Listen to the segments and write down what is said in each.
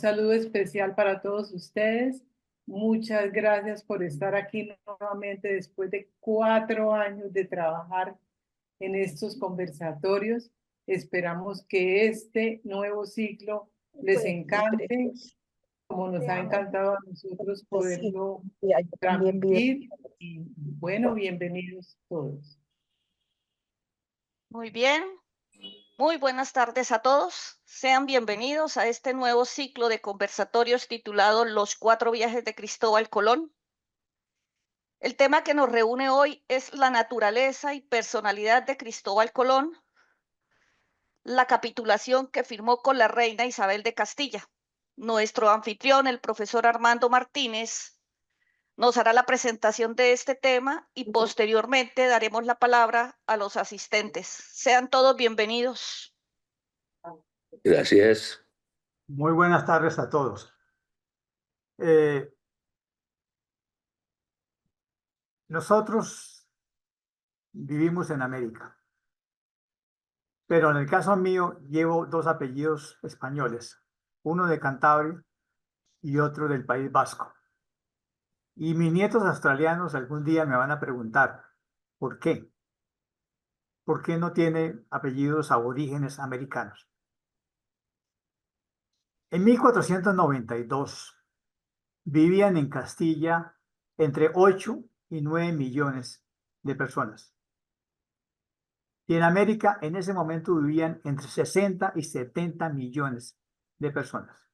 saludo especial para todos ustedes. Muchas gracias por estar aquí nuevamente después de 4 años de trabajar en estos conversatorios. Esperamos que este nuevo ciclo les encante, como nos ha encantado a nosotros poderlo transmitir. Y bueno, bienvenidos todos. Muy bien, muy buenas tardes a todos. Sean bienvenidos a este nuevo ciclo de conversatorios titulado Los 4 viajes de Cristóbal Colón. El tema que nos reúne hoy es la naturaleza y personalidad de Cristóbal Colón, la capitulación que firmó con la reina Isabel de Castilla. Nuestro anfitrión, el profesor Armando Martínez, nos hará la presentación de este tema y posteriormente daremos la palabra a los asistentes. Sean todos bienvenidos. Gracias. Muy buenas tardes a todos. Nosotros vivimos en América, pero en el caso mío llevo dos apellidos españoles, uno de Cantabria y otro del País Vasco. Y mis nietos australianos algún día me van a preguntar, ¿por qué? ¿Por qué no tiene apellidos aborígenes americanos? En 1492 vivían en Castilla entre 8 y 9 millones de personas. Y en América en ese momento vivían entre 60 y 70 millones de personas.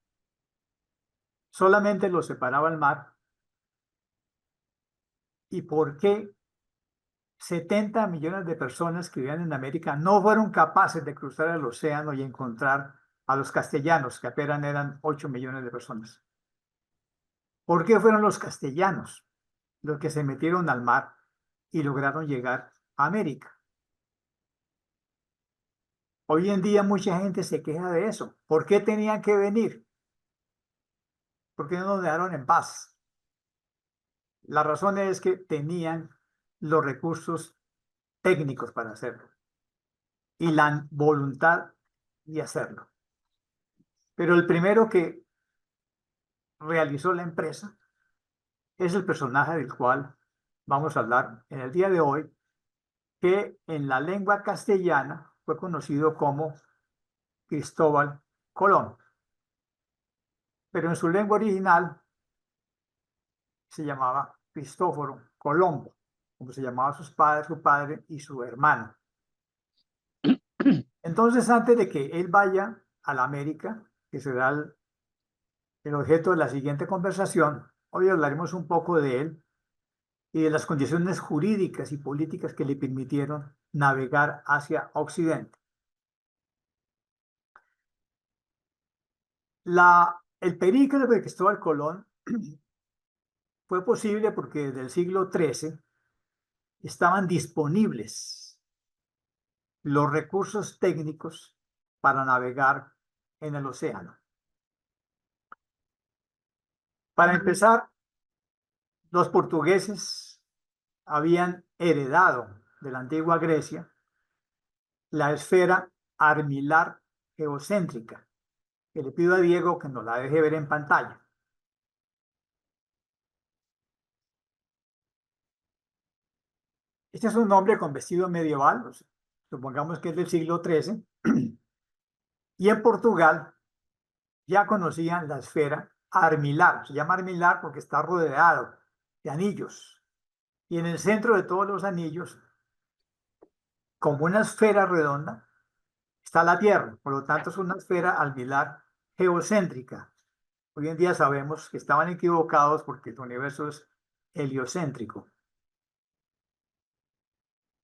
Solamente los separaba el mar. ¿Y por qué 70 millones de personas que vivían en América no fueron capaces de cruzar el océano y encontrar a los castellanos, que apenas eran 8 millones de personas? ¿Por qué fueron los castellanos los que se metieron al mar y lograron llegar a América? Hoy en día mucha gente se queja de eso. ¿Por qué tenían que venir? ¿Por qué no nos dejaron en paz? La razón es que tenían los recursos técnicos para hacerlo y la voluntad de hacerlo. Pero el primero que realizó la empresa es el personaje del cual vamos a hablar en el día de hoy, que en la lengua castellana fue conocido como Cristóbal Colón. Pero en su lengua original se llamaba Cristóforo Colombo, como se llamaba sus padres, su padre y su hermano. Entonces, antes de que él vaya a la América, que será el objeto de la siguiente conversación, hoy hablaremos un poco de él y de las condiciones jurídicas y políticas que le permitieron navegar hacia Occidente. El periplo de Cristóbal Colón fue posible porque desde el siglo XIII estaban disponibles los recursos técnicos para navegar en el océano. Para empezar, los portugueses habían heredado de la antigua Grecia la esfera armilar geocéntrica, que le pido a Diego que nos la deje ver en pantalla. Este es un hombre con vestido medieval, supongamos que es del siglo XIII, y en Portugal ya conocían la esfera armilar. Se llama armilar porque está rodeado de anillos. Y en el centro de todos los anillos, como una esfera redonda, está la Tierra. Por lo tanto, es una esfera armilar geocéntrica. Hoy en día sabemos que estaban equivocados porque el universo es heliocéntrico.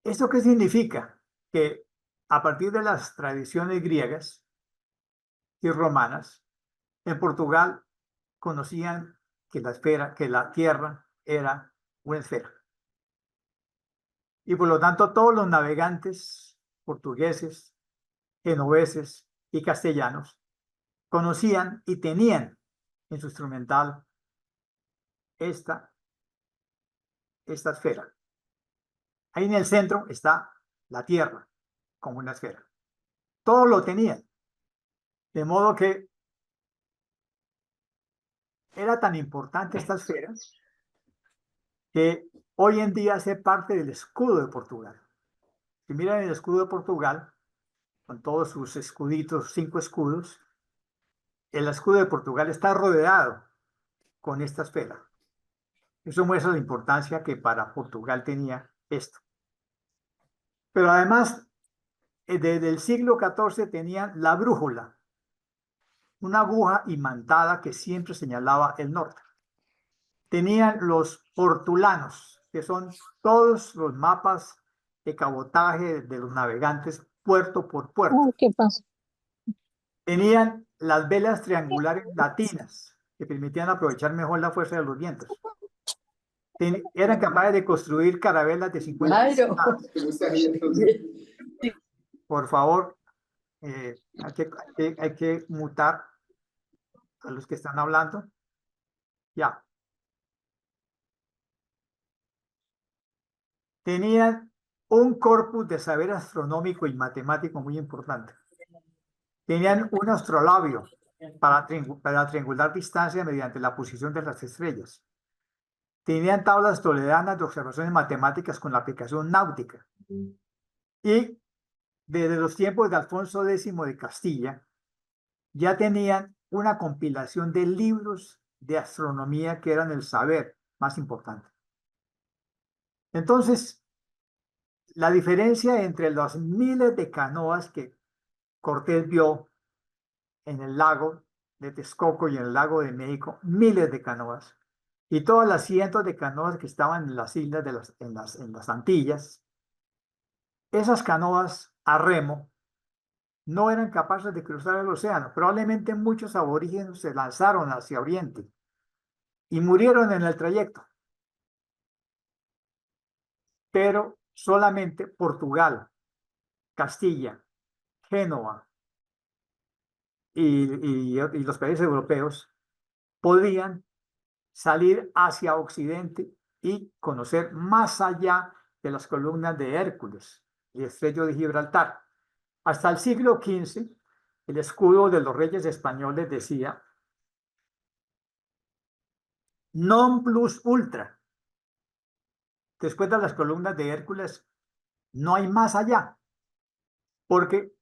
¿Esto qué significa? Que a partir de las tradiciones griegas y romanas, en Portugal conocían que la Tierra era una esfera. Y por lo tanto, todos los navegantes portugueses, genoveses y castellanos conocían y tenían en su instrumental esta esfera. Ahí en el centro está la Tierra como una esfera. Todos lo tenían. De modo que era tan importante esta esfera que hoy en día hace parte del escudo de Portugal. Si miran el escudo de Portugal, con todos sus escuditos, 5 escudos, el escudo de Portugal está rodeado con esta esfera. Eso muestra la importancia que para Portugal tenía esto. Pero además, desde el siglo XIV tenían la brújula, una aguja imantada que siempre señalaba el norte. Tenían los hortulanos, que son todos los mapas de cabotaje de los navegantes puerto por puerto. ¿Qué pasa? Tenían las velas triangulares latinas, que permitían aprovechar mejor la fuerza de los vientos. Eran capaces de construir carabelas de 50 toneladas. Por favor, hay que mutar a los que están hablando. Ya. Tenían un corpus de saber astronómico y matemático muy importante. Tenían un astrolabio para triangular distancia mediante la posición de las estrellas. Tenían tablas toledanas de observaciones matemáticas con la aplicación náutica. Y desde los tiempos de Alfonso X de Castilla, ya tenían una compilación de libros de astronomía que eran el saber más importante. Entonces, la diferencia entre los miles de canoas que Cortés vio en el lago de Texcoco y en el lago de México, miles de canoas, y todas las cientos de canoas que estaban en las islas en las Antillas, esas canoas a remo no eran capaces de cruzar el océano. Probablemente muchos aborígenes se lanzaron hacia Oriente y murieron en el trayecto. Pero solamente Portugal, Castilla, Génova y los países europeos podían salir hacia Occidente y conocer más allá de las columnas de Hércules y el estrecho de Gibraltar. Hasta el siglo XV, el escudo de los reyes españoles decía non plus ultra. Después de las columnas de Hércules, no hay más allá, porque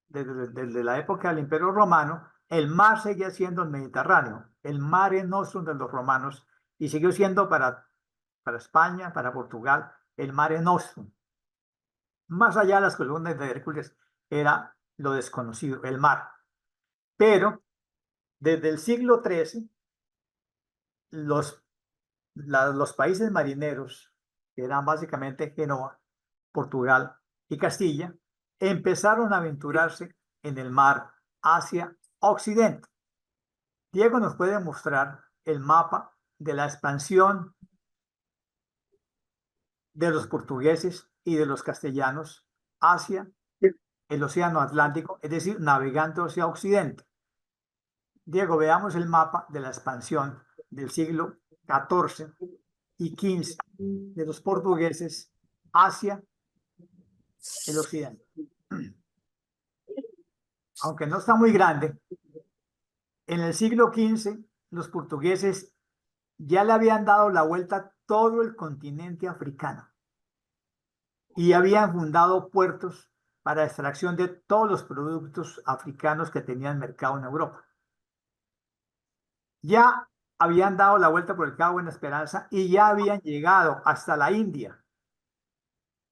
desde la época del Imperio Romano, el mar seguía siendo el Mediterráneo, el mare nostrum de los romanos, y siguió siendo para España, para Portugal, el mare nostrum. Más allá de las columnas de Hércules era lo desconocido, el mar. Pero desde el siglo XIII, los países marineros, que eran básicamente Génova, Portugal y Castilla, empezaron a aventurarse en el mar hacia Occidente. Diego nos puede mostrar el mapa de la expansión de los portugueses y de los castellanos hacia el océano Atlántico, es decir, navegando hacia Occidente. Diego, veamos el mapa de la expansión del siglo XIV y XV de los portugueses hacia el occidente. Aunque no está muy grande, en el siglo XV los portugueses ya le habían dado la vuelta a todo el continente africano y habían fundado puertos para extracción de todos los productos africanos que tenían mercado en Europa. Ya habían dado la vuelta por el Cabo Buena Esperanza y ya habían llegado hasta la India.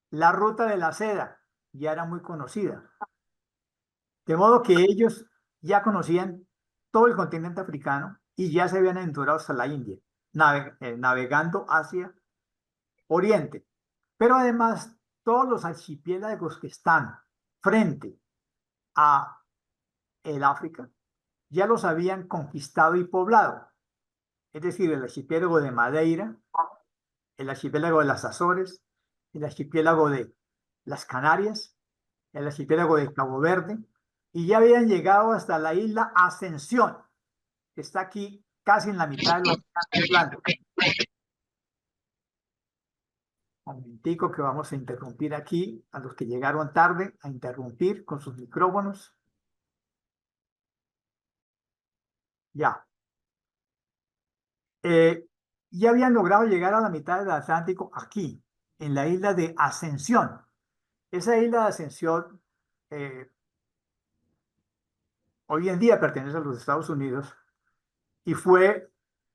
La ruta de la seda ya era muy conocida. De modo que ellos ya conocían todo el continente africano y ya se habían aventurado hasta la India, navegando hacia Oriente. Pero además, todos los archipiélagos que están frente a el África ya los habían conquistado y poblado. Es decir, el archipiélago de Madeira, el archipiélago de las Azores, el archipiélago de las Canarias, el archipiélago de Cabo Verde, y ya habían llegado hasta la isla Ascensión, que está aquí casi en la mitad del Océano Atlántico. Un momentico que vamos a interrumpir aquí a los que llegaron tarde, a interrumpir con sus micrófonos. Ya. ya habían logrado llegar a la mitad del Atlántico aquí, en la isla de Ascensión. Esa isla de Ascensión hoy en día pertenece a los Estados Unidos y fue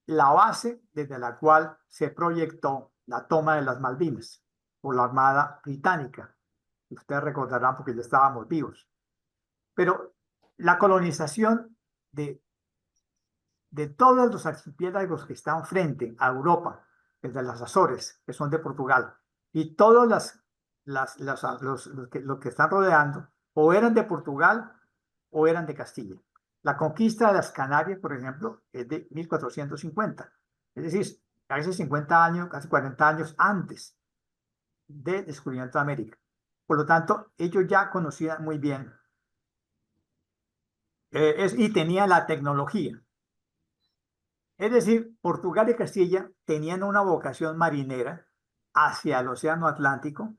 la base desde la cual se proyectó la toma de las Malvinas por la Armada Británica. Ustedes recordarán porque ya estábamos vivos. Pero la colonización de todos los archipiélagos que están frente a Europa, desde las Azores, que son de Portugal, y todos los que están rodeando, o eran de Portugal o eran de Castilla. La conquista de las Canarias, por ejemplo, es de 1450, es decir, casi 50 años, casi 40 años antes del descubrimiento de América. Por lo tanto, ellos ya conocían muy bien y tenían la tecnología. Es decir, Portugal y Castilla tenían una vocación marinera hacia el Océano Atlántico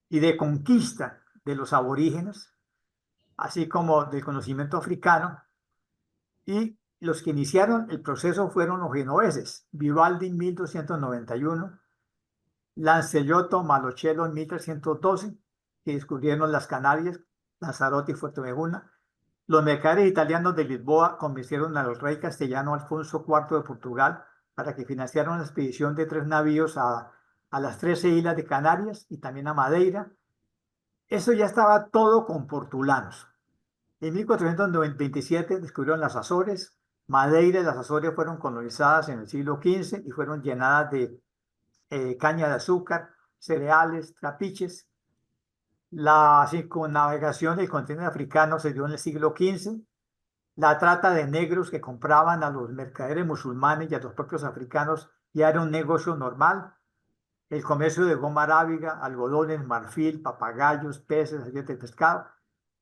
y de conquista de los aborígenes, así como del conocimiento africano, y los que iniciaron el proceso fueron los genoveses, Vivaldi en 1291, Lancelotto Malocello en 1312, que descubrieron las Canarias, Lanzarote y Fuerteventura. Los mercaderes italianos de Lisboa convencieron al rey castellano Alfonso IV de Portugal para que financiara una expedición de 3 navíos a las 13 islas de Canarias y también a Madeira. Eso ya estaba todo con portulanos. En 1427 descubrieron las Azores. Madeira y las Azores fueron colonizadas en el siglo XV y fueron llenadas de caña de azúcar, cereales, trapiches. La circunnavegación del continente africano se dio en el siglo XV. La trata de negros que compraban a los mercaderes musulmanes y a los propios africanos ya era un negocio normal. El comercio de goma arábiga, algodones, marfil, papagayos, peces, aceite de pescado.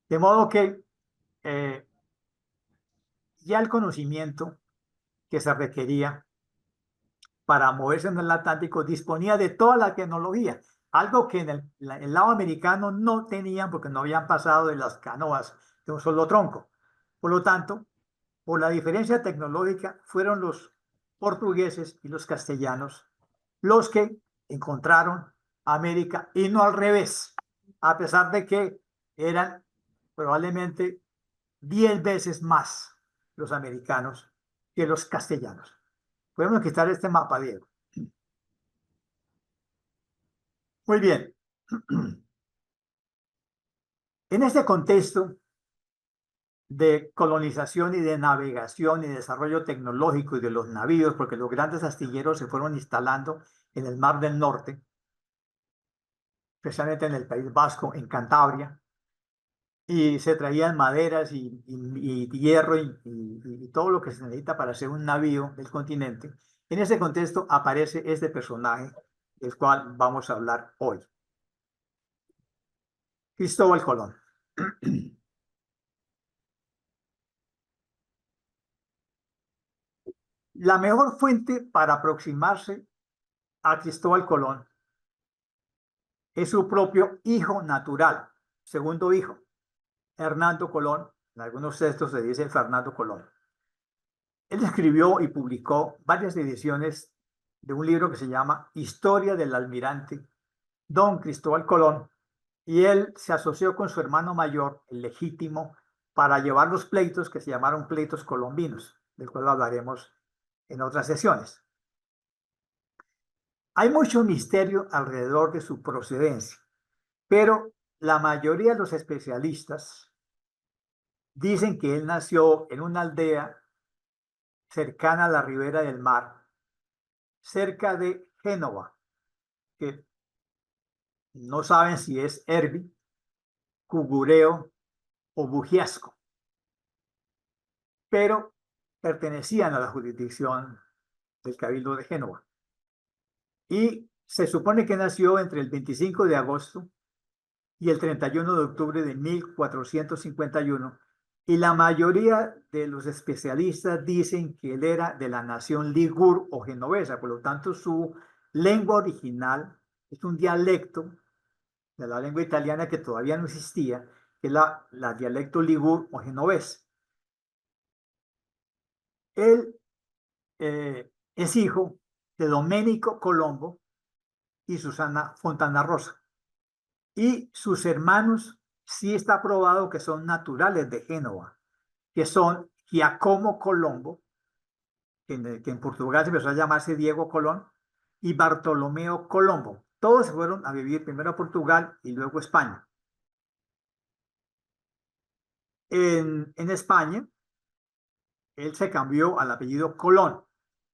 De modo que ya el conocimiento que se requería para moverse en el Atlántico disponía de toda la tecnología, algo que en el lado americano no tenían porque no habían pasado de las canoas de un solo tronco. Por lo tanto, por la diferencia tecnológica, fueron los portugueses y los castellanos los que encontraron América y no al revés, a pesar de que eran probablemente 10 veces más los americanos que los castellanos. Podemos quitar este mapa, Diego. Muy bien. En este contexto de colonización y de navegación y desarrollo tecnológico y de los navíos, porque los grandes astilleros se fueron instalando en el Mar del Norte, especialmente en el País Vasco, en Cantabria, y se traían maderas y hierro y todo lo que se necesita para hacer un navío del continente. En ese contexto aparece este personaje del cual vamos a hablar hoy. Cristóbal Colón. La mejor fuente para aproximarse a Cristóbal Colón es su propio hijo natural, segundo hijo, Hernando Colón. En algunos textos se dice Fernando Colón. Él escribió y publicó varias ediciones de un libro que se llama Historia del Almirante Don Cristóbal Colón, y él se asoció con su hermano mayor, el legítimo, para llevar los pleitos que se llamaron pleitos colombinos, del cual hablaremos en otras sesiones. Hay mucho misterio alrededor de su procedencia, pero la mayoría de los especialistas dicen que él nació en una aldea cercana a la ribera del mar, cerca de Génova, que no saben si es Erbi, Cugureo o Bugiasco, pero pertenecían a la jurisdicción del Cabildo de Génova. Y se supone que nació entre el 25 de agosto y el 31 de octubre de 1451, y la mayoría de los especialistas dicen que él era de la nación ligur o genovesa, por lo tanto su lengua original es un dialecto de la lengua italiana que todavía no existía, que es la dialecto ligur o genovés. Él es hijo de Domenico Colombo y Susana Fontana Rosa. Y sus hermanos sí está probado que son naturales de Génova, que son Giacomo Colombo, que en Portugal se empezó a llamarse Diego Colón, y Bartolomeo Colombo. Todos se fueron a vivir primero a Portugal y luego a España. En España, él se cambió al apellido Colón,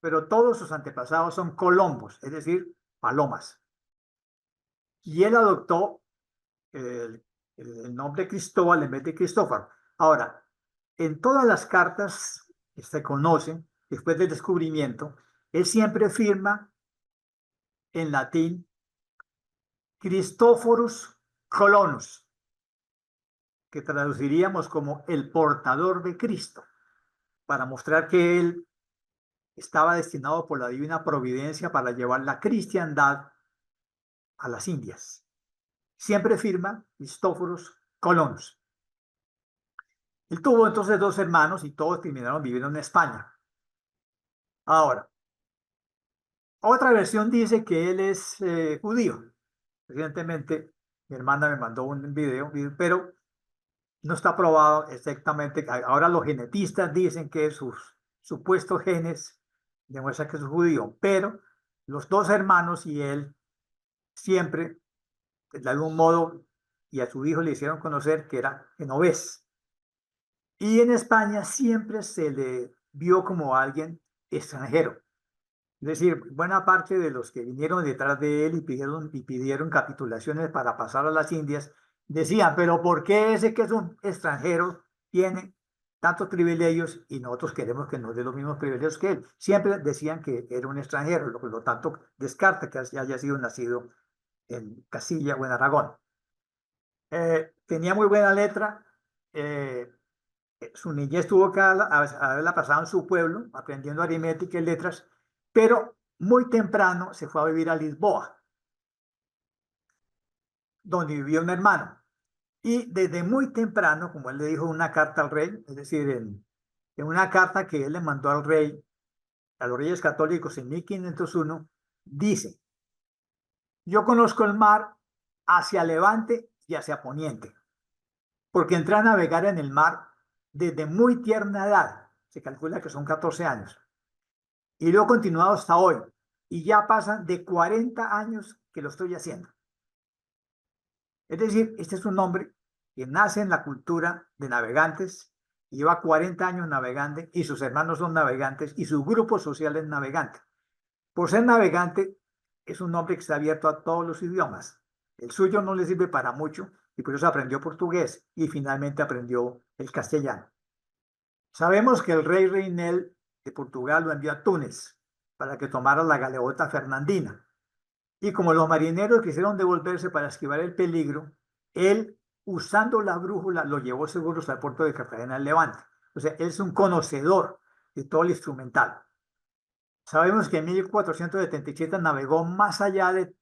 pero todos sus antepasados son colombos, es decir, palomas. Y él adoptó el nombre Cristóbal en vez de Cristóforo. Ahora, en todas las cartas que se conocen después del descubrimiento, él siempre firma en latín Christophorus Colonus, que traduciríamos como el portador de Cristo, para mostrar que él estaba destinado por la divina providencia para llevar la cristiandad a las Indias. Siempre firma Christophorus Colonus. Él tuvo entonces dos hermanos y todos terminaron viviendo en España. Ahora, otra versión dice que él es judío. Recientemente mi hermana me mandó un video, pero no está probado exactamente. Ahora los genetistas dicen que sus supuestos genes demuestran que es judío, pero los dos hermanos y él siempre, de algún modo, y a su hijo le hicieron conocer que era genovés. Y en España siempre se le vio como alguien extranjero. Es decir, buena parte de los que vinieron detrás de él y pidieron capitulaciones para pasar a las Indias, decían, pero ¿por qué ese que es un extranjero tiene tantos privilegios y nosotros queremos que nos dé los mismos privilegios que él? Siempre decían que era un extranjero, por lo tanto descarta que haya sido nacido en Castilla o en Aragón. Tenía muy buena letra. Su niñez tuvo que haberla pasado en su pueblo, aprendiendo aritmética y letras, pero muy temprano se fue a vivir a Lisboa, donde vivía un hermano. Y desde muy temprano, como él le dijo una carta al rey, es decir, en una carta que él le mandó al rey, a los reyes católicos en 1501, dice, yo conozco el mar hacia levante y hacia poniente, porque entré a navegar en el mar desde muy tierna edad, se calcula que son 14 años, y lo he continuado hasta hoy, y ya pasan de 40 años que lo estoy haciendo. Es decir, este es un hombre que nace en la cultura de navegantes, lleva 40 años navegando, y sus hermanos son navegantes, y su grupo social es navegante. Por ser navegante, es un hombre que está abierto a todos los idiomas. El suyo no le sirve para mucho, y por eso aprendió portugués, y finalmente aprendió el castellano. Sabemos que el rey Reinel de Portugal lo envió a Túnez para que tomara la galeota Fernandina. Y como los marineros quisieron devolverse para esquivar el peligro, él, usando la brújula, lo llevó seguros al puerto de Cartagena del Levante. O sea, él es un conocedor de todo el instrumental. Sabemos que en 1477 navegó más allá de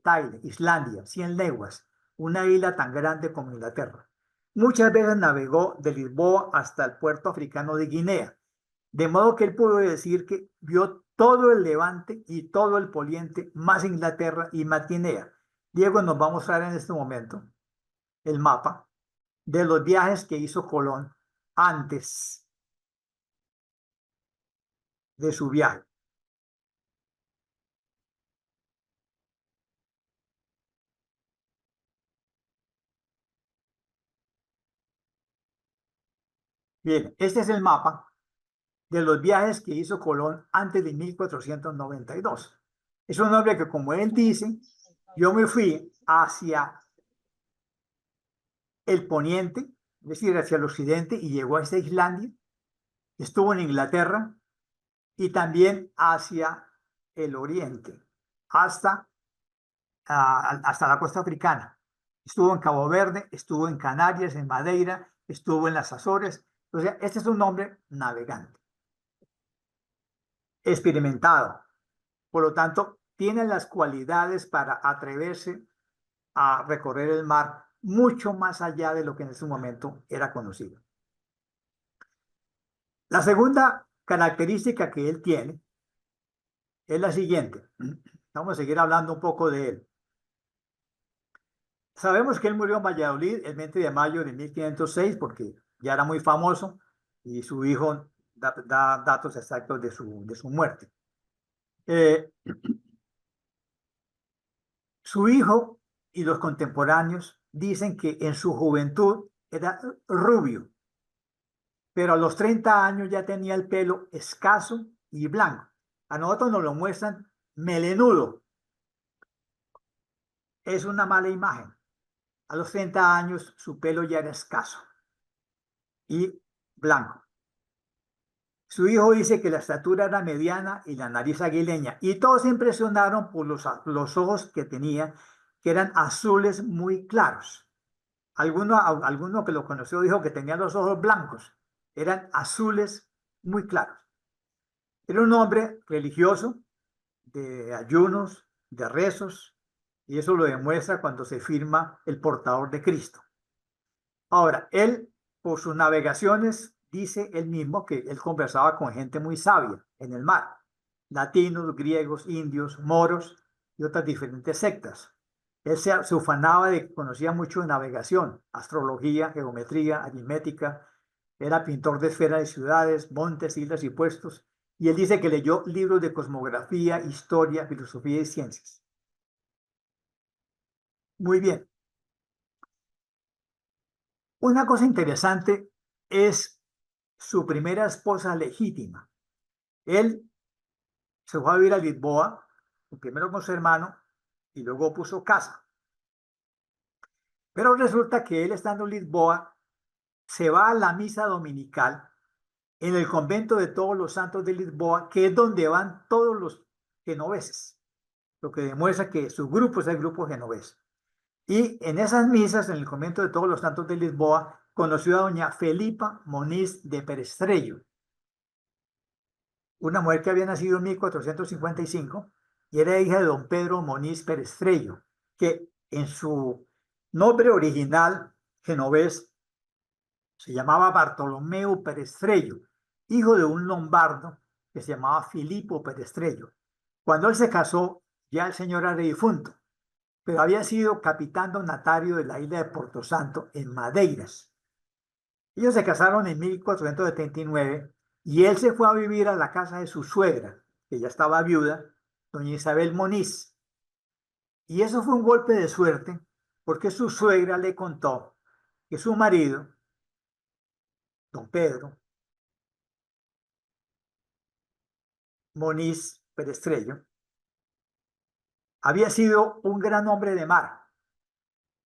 Taile, Islandia, 100 leguas, una isla tan grande como Inglaterra. Muchas veces navegó de Lisboa hasta el puerto africano de Guinea, de modo que él pudo decir que vio todo el Levante y todo el Poniente, más Inglaterra y más Guinea. Diego nos va a mostrar en este momento el mapa de los viajes que hizo Colón antes de su viaje. Bien, este es el mapa de los viajes que hizo Colón antes de 1492. Es un hombre que, como él dice, yo me fui hacia el poniente, es decir, hacia el occidente, y llegó a esta Islandia, estuvo en Inglaterra y también hacia el oriente, hasta la costa africana. Estuvo en Cabo Verde, estuvo en Canarias, en Madeira, estuvo en las Azores. O sea, este es un hombre navegante, experimentado. Por lo tanto, tiene las cualidades para atreverse a recorrer el mar mucho más allá de lo que en ese momento era conocido. La segunda característica que él tiene es la siguiente. Vamos a seguir hablando un poco de él. Sabemos que él murió en Valladolid el 20 de mayo de 1506 porque ya era muy famoso y su hijo da datos exactos de su muerte. Su hijo y los contemporáneos dicen que en su juventud era rubio, pero a los 30 años ya tenía el pelo escaso y blanco. A nosotros nos lo muestran melenudo. Es una mala imagen. A los 30 años su pelo ya era escaso y blanco. Su hijo dice que la estatura era mediana y la nariz aguileña. Y todos se impresionaron por los ojos que tenía, que eran azules muy claros. Alguno que lo conoció dijo que tenía los ojos blancos. Eran azules muy claros. Era un hombre religioso, de ayunos, de rezos, y eso lo demuestra cuando se firma el portador de Cristo. Ahora, él, por sus navegaciones, dice él mismo que él conversaba con gente muy sabia en el mar, latinos, griegos, indios, moros y otras diferentes sectas. Él se ufanaba de que conocía mucho de navegación, astrología, geometría, aritmética, era pintor de esferas de ciudades, montes, islas y puestos, y él dice que leyó libros de cosmografía, historia, filosofía y ciencias. Muy bien. Una cosa interesante es su primera esposa legítima. Él se fue a vivir a Lisboa, primero con su hermano, y luego puso casa. Pero resulta que él, estando en Lisboa, se va a la misa dominical en el convento de todos los santos de Lisboa, que es donde van todos los genoveses, lo que demuestra que su grupo es el grupo genovés. Y en esas misas, en el convento de todos los santos de Lisboa, conoció a doña Felipa Moniz de Perestrello, una mujer que había nacido en 1455 y era hija de don Pedro Moniz Perestrello, que en su nombre original genovés se llamaba Bartolomeo Perestrello, hijo de un lombardo que se llamaba Filippo Perestrello. Cuando él se casó, ya el señor era difunto, pero había sido capitán donatario de la isla de Porto Santo en Madeiras. Ellos se casaron en 1479 y él se fue a vivir a la casa de su suegra, que ya estaba viuda, doña Isabel Moniz. Y eso fue un golpe de suerte porque su suegra le contó que su marido, don Pedro Moniz Perestrello, había sido un gran hombre de mar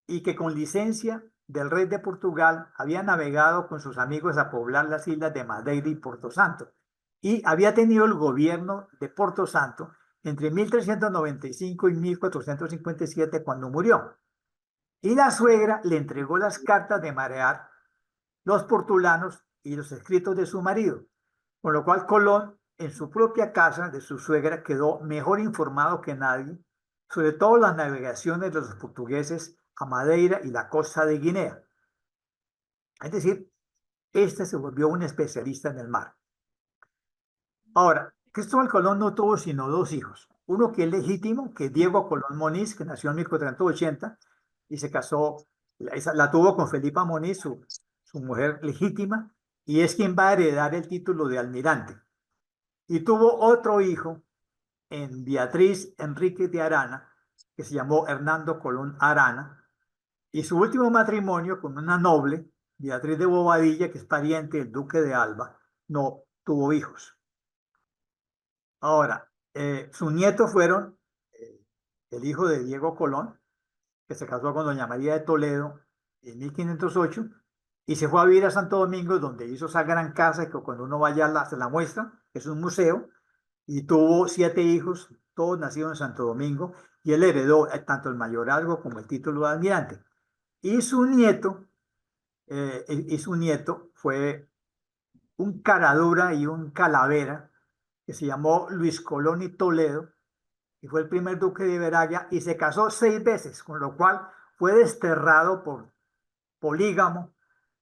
y que con licencia del rey de Portugal había navegado con sus amigos a poblar las islas de Madeira y Porto Santo y había tenido el gobierno de Porto Santo entre 1395 y 1457 cuando murió. Y la suegra le entregó las cartas de marear, los portulanos y los escritos de su marido, con lo cual Colón en su propia casa de su suegra quedó mejor informado que nadie sobre todas las navegaciones de los portugueses a Madeira y la costa de Guinea. Es decir, este se volvió un especialista en el mar. Ahora, Cristóbal Colón no tuvo sino dos hijos. Uno que es legítimo, que es Diego Colón Moniz, que nació en 1480 y se casó, la tuvo con Felipa Moniz, su mujer legítima, y es quien va a heredar el título de almirante. Y tuvo otro hijo en Beatriz Enrique de Arana, que se llamó Hernando Colón Arana, y su último matrimonio con una noble, Beatriz de Bobadilla, que es pariente del duque de Alba, no tuvo hijos. Ahora, sus nietos fueron el hijo de Diego Colón, que se casó con doña María de Toledo en 1508, y se fue a vivir a Santo Domingo, donde hizo esa gran casa que cuando uno vaya se la muestra, que es un museo, y tuvo 7 hijos, todos nacidos en Santo Domingo, y él heredó tanto el mayorazgo como el título de almirante. Y su nieto fue un caradura y un calavera que se llamó Luis Colón y Toledo, y fue el primer duque de Iberia, y se casó 6 veces, con lo cual fue desterrado por polígamo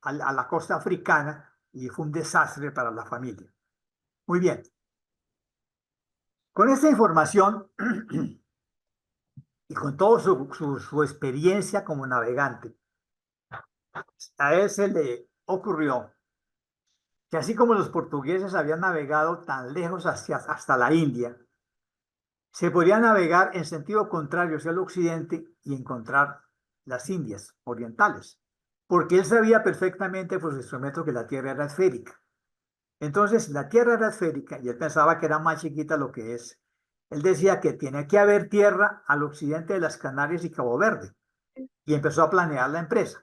a la costa africana y fue un desastre para la familia. Muy bien. Con esta información y con toda su experiencia como navegante, a él se le ocurrió que así como los portugueses habían navegado tan lejos hasta la India, se podría navegar en sentido contrario hacia el occidente y encontrar las Indias orientales, porque él sabía perfectamente por su instrumento que la Tierra era esférica. Entonces, la Tierra era esférica y él pensaba que era más chiquita lo que es. Él decía que tiene que haber tierra al occidente de las Canarias y Cabo Verde, y empezó a planear la empresa.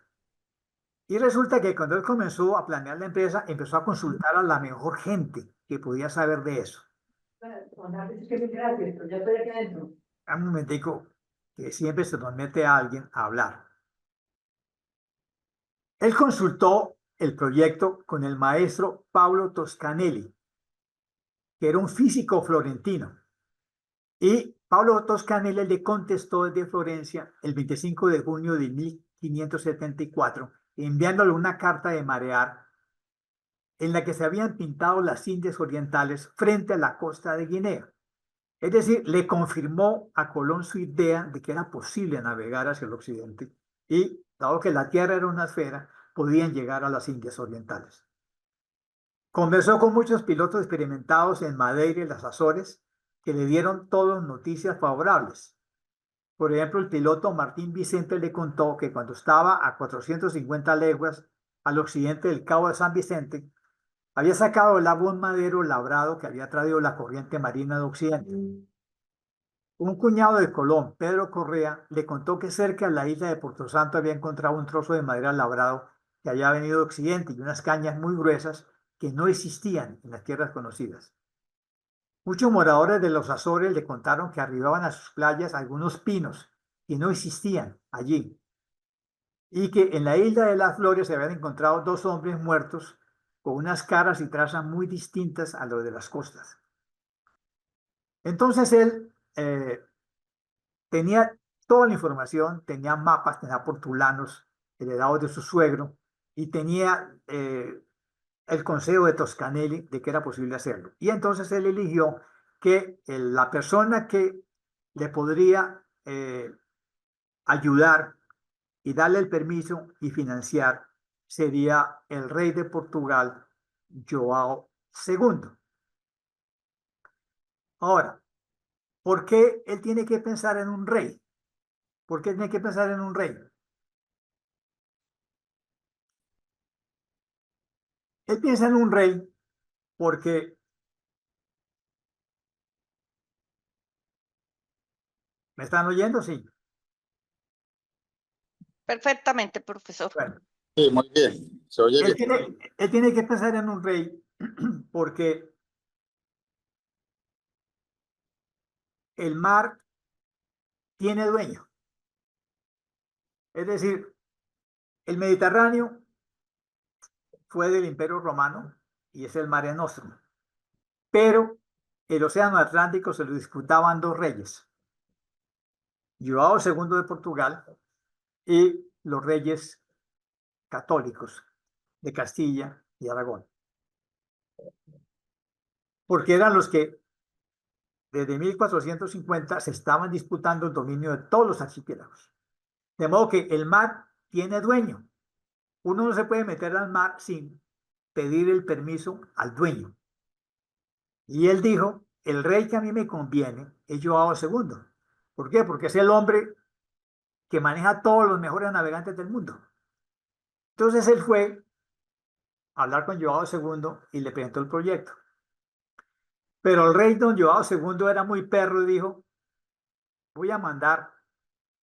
Y resulta que cuando él comenzó a planear la empresa, empezó a consultar a la mejor gente que podía saber de eso. Un momentico, que siempre se nos mete a alguien a hablar. Él consultó el proyecto con el maestro Paolo Toscanelli, que era un físico florentino. Y Paolo Toscanelli le contestó desde Florencia el 25 de junio de 1574, enviándole una carta de marear en la que se habían pintado las Indias Orientales frente a la costa de Guinea. Es decir, le confirmó a Colón su idea de que era posible navegar hacia el occidente y, dado que la Tierra era una esfera, podían llegar a las Indias Orientales. Conversó con muchos pilotos experimentados en Madeira y las Azores que le dieron todas noticias favorables. Por ejemplo, el piloto Martín Vicente le contó que cuando estaba a 450 leguas al occidente del Cabo de San Vicente, había sacado del agua un madero labrado que había traído la corriente marina de Occidente. Un cuñado de Colón, Pedro Correa, le contó que cerca de la isla de Puerto Santo había encontrado un trozo de madera labrado que había venido de Occidente y unas cañas muy gruesas que no existían en las tierras conocidas. Muchos moradores de los Azores le contaron que arribaban a sus playas algunos pinos que no existían allí y que en la isla de las Flores se habían encontrado dos hombres muertos con unas caras y trazas muy distintas a los de las costas. Entonces él tenía toda la información, tenía mapas, tenía portulanos heredados de su suegro y tenía el consejo de Toscanelli de que era posible hacerlo. Y entonces él eligió que la persona que le podría ayudar y darle el permiso y financiar sería el rey de Portugal, João II. Ahora, ¿por qué él tiene que pensar en un rey? ¿Por qué tiene que pensar en un rey? Él piensa en un rey porque, ¿me están oyendo? Sí. Perfectamente, profesor. Bueno, Sí, muy bien. Se oye bien. él tiene que pensar en un rey porque el mar tiene dueño. Es decir, el Mediterráneo fue del Imperio Romano y es el Mare Nostrum. Pero el Océano Atlántico se lo disputaban dos reyes, João II de Portugal y los reyes católicos de Castilla y Aragón. Porque eran los que desde 1450 se estaban disputando el dominio de todos los archipiélagos. De modo que el mar tiene dueño. Uno no se puede meter al mar sin pedir el permiso al dueño. Y él dijo, el rey que a mí me conviene es João II. ¿Por qué? Porque es el hombre que maneja todos los mejores navegantes del mundo. Entonces él fue a hablar con João II y le presentó el proyecto. Pero el rey don João II era muy perro y dijo, voy a mandar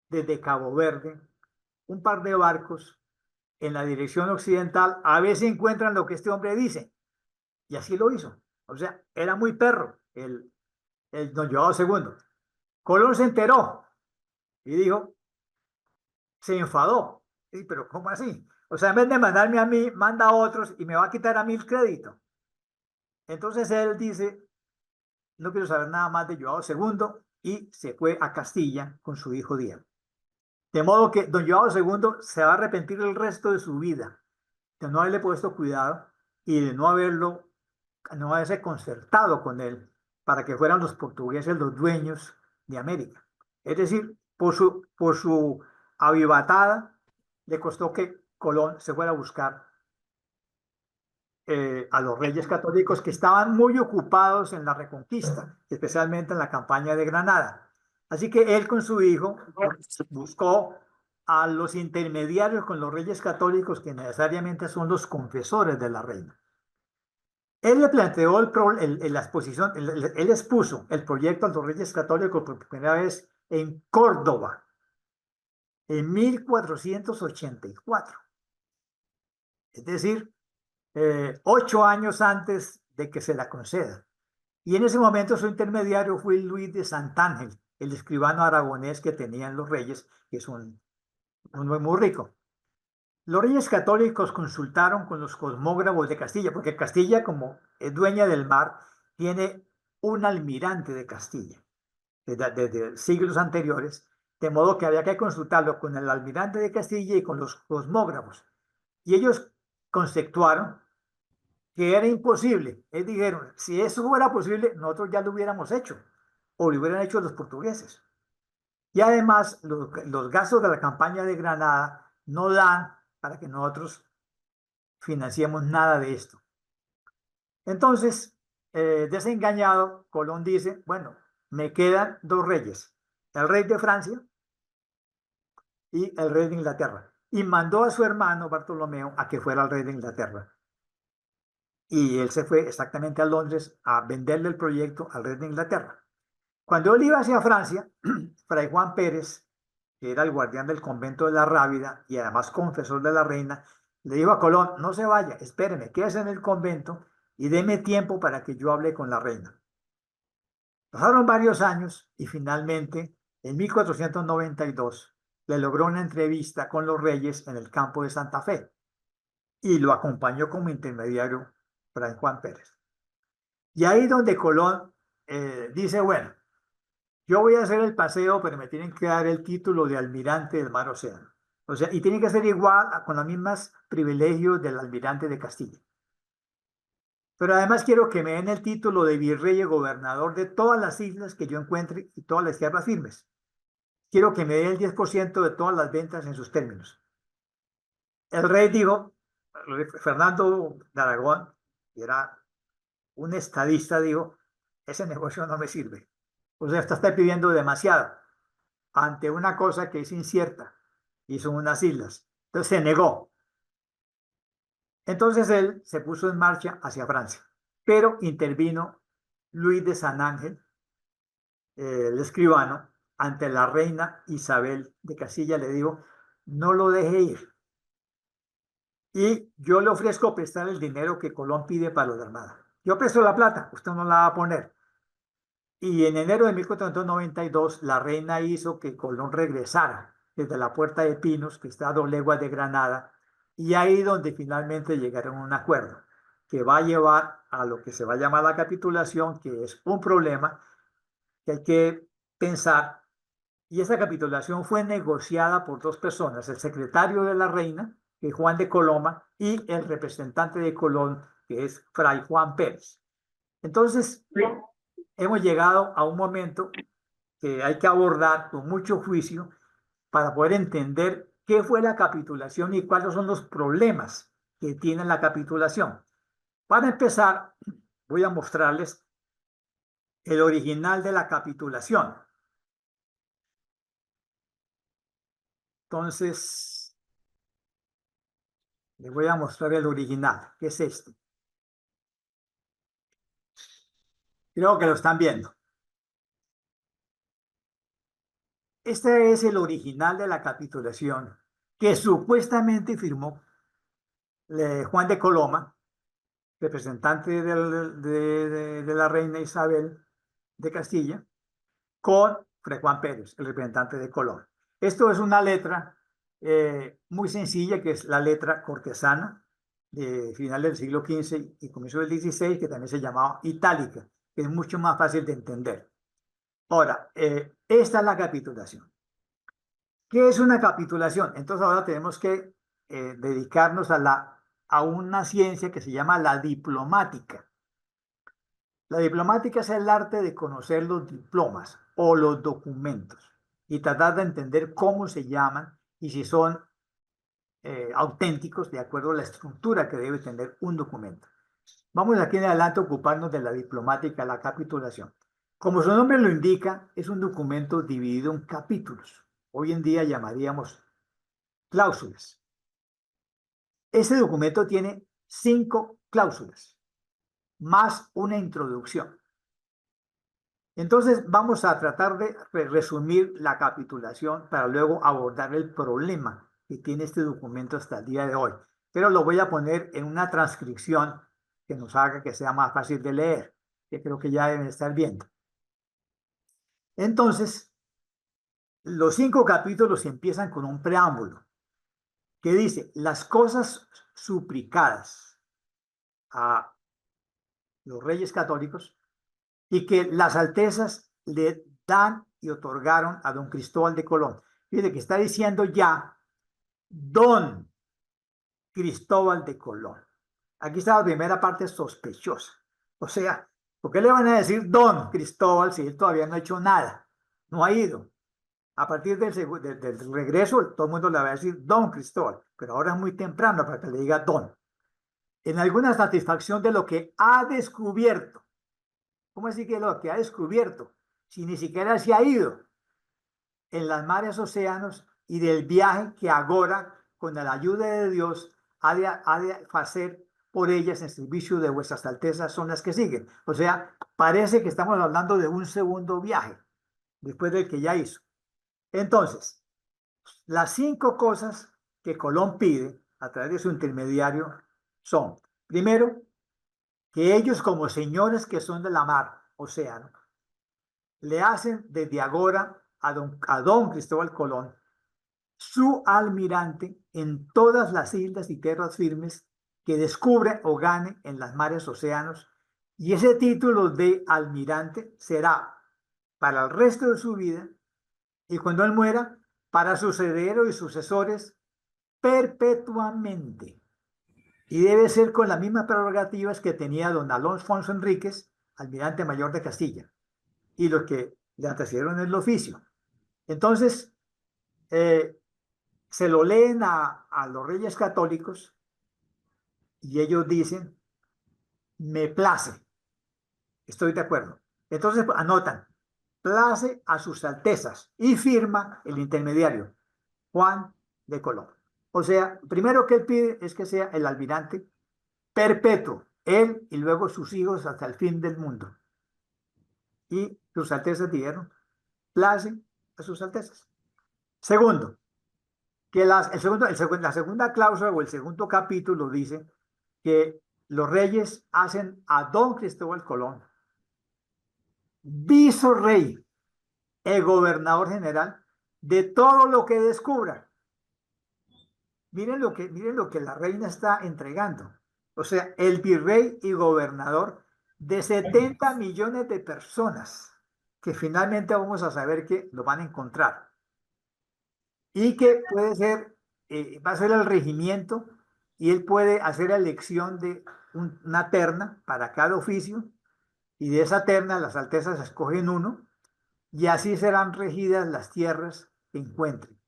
desde Cabo Verde un par de barcos en la dirección occidental a ver si encuentran lo que este hombre dice. Y así lo hizo. O sea, era muy perro el don João II. Colón se enteró y dijo, se enfadó. Sí, pero ¿cómo así? O sea, en vez de mandarme a mí, manda a otros y me va a quitar a mí el crédito. Entonces él dice, no quiero saber nada más de João II y se fue a Castilla con su hijo Diego. De modo que don João II se va a arrepentir el resto de su vida de no haberle puesto cuidado y de no haberse concertado con él para que fueran los portugueses los dueños de América. Es decir, por su avivatada, le costó que Colón se fuera a buscar a los reyes católicos que estaban muy ocupados en la reconquista, especialmente en la campaña de Granada. Así que él con su hijo buscó a los intermediarios con los reyes católicos, que necesariamente son los confesores de la reina. Él le planteó la exposición, él expuso el proyecto a los reyes católicos por primera vez en Córdoba, en 1484. Es decir, 8 años antes de que se la conceda. Y en ese momento su intermediario fue Luis de Santángel, el escribano aragonés que tenían los reyes, que es un muy rico. Los reyes católicos consultaron con los cosmógrafos de Castilla, porque Castilla, como es dueña del mar, tiene un almirante de Castilla desde siglos anteriores, de modo que había que consultarlo con el almirante de Castilla y con los cosmógrafos. Y ellos conceptuaron que era imposible. Ellos dijeron, si eso fuera posible, nosotros ya lo hubiéramos hecho, o lo hubieran hecho los portugueses. Y además, los gastos de la campaña de Granada no dan para que nosotros financiemos nada de esto. Entonces, desengañado, Colón dice, bueno, me quedan 2 reyes, el rey de Francia y el rey de Inglaterra. Y mandó a su hermano Bartolomeo a que fuera el rey de Inglaterra. Y él se fue exactamente a Londres a venderle el proyecto al rey de Inglaterra. Cuando él iba hacia Francia, Fray Juan Pérez, que era el guardián del convento de la Rábida y además confesor de la reina, le dijo a Colón, no se vaya, espéreme, quédese en el convento y deme tiempo para que yo hable con la reina. Pasaron varios años y finalmente, en 1492, le logró una entrevista con los reyes en el campo de Santa Fe y lo acompañó como intermediario Fray Juan Pérez. Y ahí donde Colón dice, bueno, yo voy a hacer el paseo, pero me tienen que dar el título de almirante del mar Océano. O sea, y tiene que ser igual, con los mismos privilegios del almirante de Castilla. Pero además quiero que me den el título de virrey y gobernador de todas las islas que yo encuentre y todas las tierras firmes. Quiero que me den el 10% de todas las ventas en sus términos. El rey dijo, Fernando de Aragón, que era un estadista, dijo, ese negocio no me sirve. O sea, está pidiendo demasiado ante una cosa que es incierta y son unas islas. Entonces se negó. Entonces él se puso en marcha hacia Francia, pero intervino Luis de Santángel, el escribano, ante la reina Isabel de Castilla, le dijo, no lo deje ir. Y yo le ofrezco prestar el dinero que Colón pide para la armada. Yo presto la plata, usted no la va a poner. Y en enero de 1492, la reina hizo que Colón regresara desde la Puerta de Pinos, que está a 2 leguas de Granada, y ahí donde finalmente llegaron a un acuerdo que va a llevar a lo que se va a llamar la capitulación, que es un problema que hay que pensar. Y esa capitulación fue negociada por 2 personas, el secretario de la reina, que es Juan de Coloma, y el representante de Colón, que es Fray Juan Pérez. Entonces, hemos llegado a un momento que hay que abordar con mucho juicio para poder entender qué fue la capitulación y cuáles son los problemas que tiene la capitulación. Para empezar, voy a mostrarles el original de la capitulación. Entonces, les voy a mostrar el original, que es este. Creo que lo están viendo. Este es el original de la capitulación que supuestamente firmó Juan de Coloma, representante de la reina Isabel de Castilla, con Fray Juan Pérez, el representante de Colón. Esto es una letra muy sencilla, que es la letra cortesana de final del siglo XV y comienzo del XVI, que también se llamaba itálica, que es mucho más fácil de entender. Ahora, esta es la capitulación. ¿Qué es una capitulación? Entonces ahora tenemos que dedicarnos a una ciencia que se llama la diplomática. La diplomática es el arte de conocer los diplomas o los documentos y tratar de entender cómo se llaman y si son auténticos de acuerdo a la estructura que debe tener un documento. Vamos aquí en adelante a ocuparnos de la diplomática, la capitulación. Como su nombre lo indica, es un documento dividido en capítulos. Hoy en día llamaríamos cláusulas. Ese documento tiene 5 cláusulas, más una introducción. Entonces vamos a tratar de resumir la capitulación para luego abordar el problema que tiene este documento hasta el día de hoy. Pero lo voy a poner en una transcripción que nos haga que sea más fácil de leer, que creo que ya deben estar viendo. Entonces, los 5 capítulos empiezan con un preámbulo que dice: las cosas suplicadas a los reyes católicos y que las altezas le dan y otorgaron a don Cristóbal de Colón. Fíjate que está diciendo ya don Cristóbal de Colón. Aquí está la primera parte sospechosa. O sea, ¿por qué le van a decir don Cristóbal si él todavía no ha hecho nada? No ha ido. A partir del regreso, todo el mundo le va a decir don Cristóbal, pero ahora es muy temprano para que le diga don. En alguna satisfacción de lo que ha descubierto. ¿Cómo así que lo que ha descubierto? Si ni siquiera se ha ido en las mares, océanos, y del viaje que ahora, con la ayuda de Dios, ha de hacer por ellas en servicio de vuestras altezas son las que siguen. O sea, parece que estamos hablando de un segundo viaje, después del que ya hizo. Entonces, las 5 cosas que Colón pide a través de su intermediario son: primero, que ellos, como señores que son de la mar, océano, le hacen desde ahora a don Cristóbal Colón su almirante en todas las islas y tierras firmes que descubre o gane en las mares, océanos, y ese título de almirante será para el resto de su vida, y cuando él muera, para sus herederos y sucesores perpetuamente. Y debe ser con las mismas prerrogativas que tenía don Alfonso Enríquez, almirante mayor de Castilla, y los que le antecedieron en el oficio. Entonces, se lo leen a los reyes católicos y ellos dicen: me place, estoy de acuerdo. Entonces anotan: place a sus altezas, y firma el intermediario, Juan de Colón. O sea, primero que él pide es que sea el almirante perpetuo, él y luego sus hijos hasta el fin del mundo. Y sus altezas dijeron: place a sus altezas. Segundo, que la segunda cláusula o el segundo capítulo dice que los reyes hacen a don Cristóbal Colón visorrey y gobernador general de todo lo que descubra. Miren lo que la reina está entregando. O sea, el virrey y gobernador de 70 millones de personas que finalmente vamos a saber que lo van a encontrar. Y que puede ser, va a ser el regimiento, y él puede hacer la elección de una terna para cada oficio, y de esa terna las altezas escogen uno, y así serán regidas las tierras que encuentren.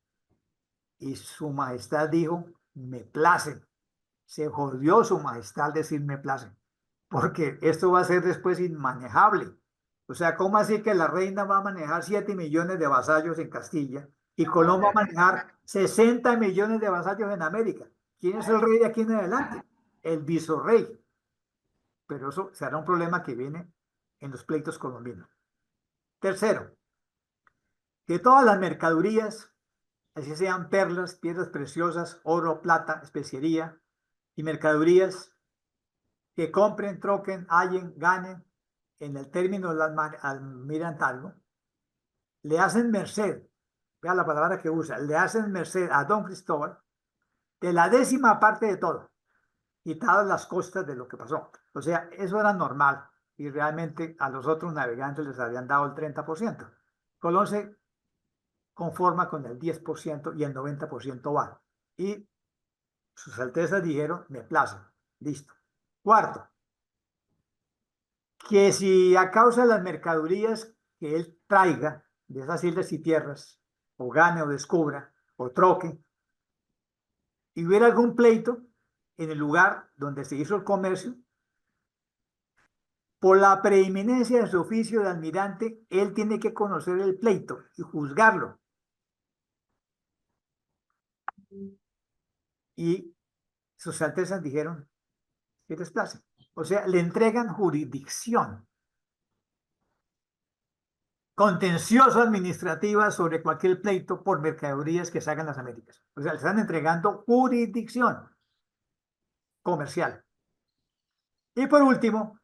Y su majestad dijo: me place. Se jodió su majestad decir me place, porque esto va a ser después inmanejable. O sea, ¿cómo así que la reina va a manejar 7 millones de vasallos en Castilla y Colón va a manejar 60 millones de vasallos en América? ¿Quién es el rey de aquí en adelante? El visorrey. Pero eso será un problema que viene en los pleitos colombianos. Tercero, que todas las mercaderías, así sean perlas, piedras preciosas, oro, plata, especiería, y mercaderías que compren, troquen, hallen, ganen en el término del almirantazgo, le hacen merced, vea la palabra que usa, le hacen merced a don Cristóbal de la 10ª parte de todo, quitadas las costas de lo que pasó. O sea, eso era normal, y realmente a los otros navegantes les habían dado el 30%. Colón se conforma con el 10% y el 90% va. Y sus altezas dijeron: me place, listo. Cuarto, que si a causa de las mercaderías que él traiga de esas islas y tierras, o gane o descubra, o troque, y hubiera algún pleito en el lugar donde se hizo el comercio, por la preeminencia de su oficio de almirante, él tiene que conocer el pleito y juzgarlo. Y sus altezas dijeron que desplace. O sea, le entregan jurisdicción contencioso administrativa sobre cualquier pleito por mercaderías que salgan las Américas. O sea, le están entregando jurisdicción comercial. Y por último,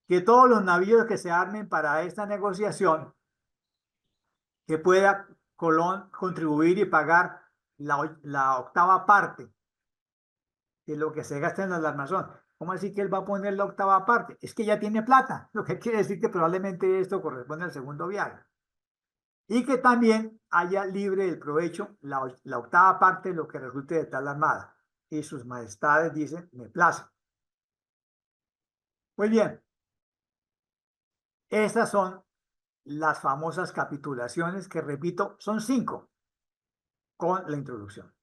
que todos los navíos que se armen para esta negociación, que pueda Colón contribuir y pagar la octava parte de lo que se gasta en el armazón. ¿Cómo así que él va a poner la octava parte? Es que ya tiene plata, lo que quiere decir que probablemente esto corresponde al segundo viaje. Y que también haya libre del provecho la octava parte de lo que resulte de tal armada. Y sus majestades dicen, me place. Muy bien. Estas son las famosas capitulaciones que, repito, son 5 con la introducción.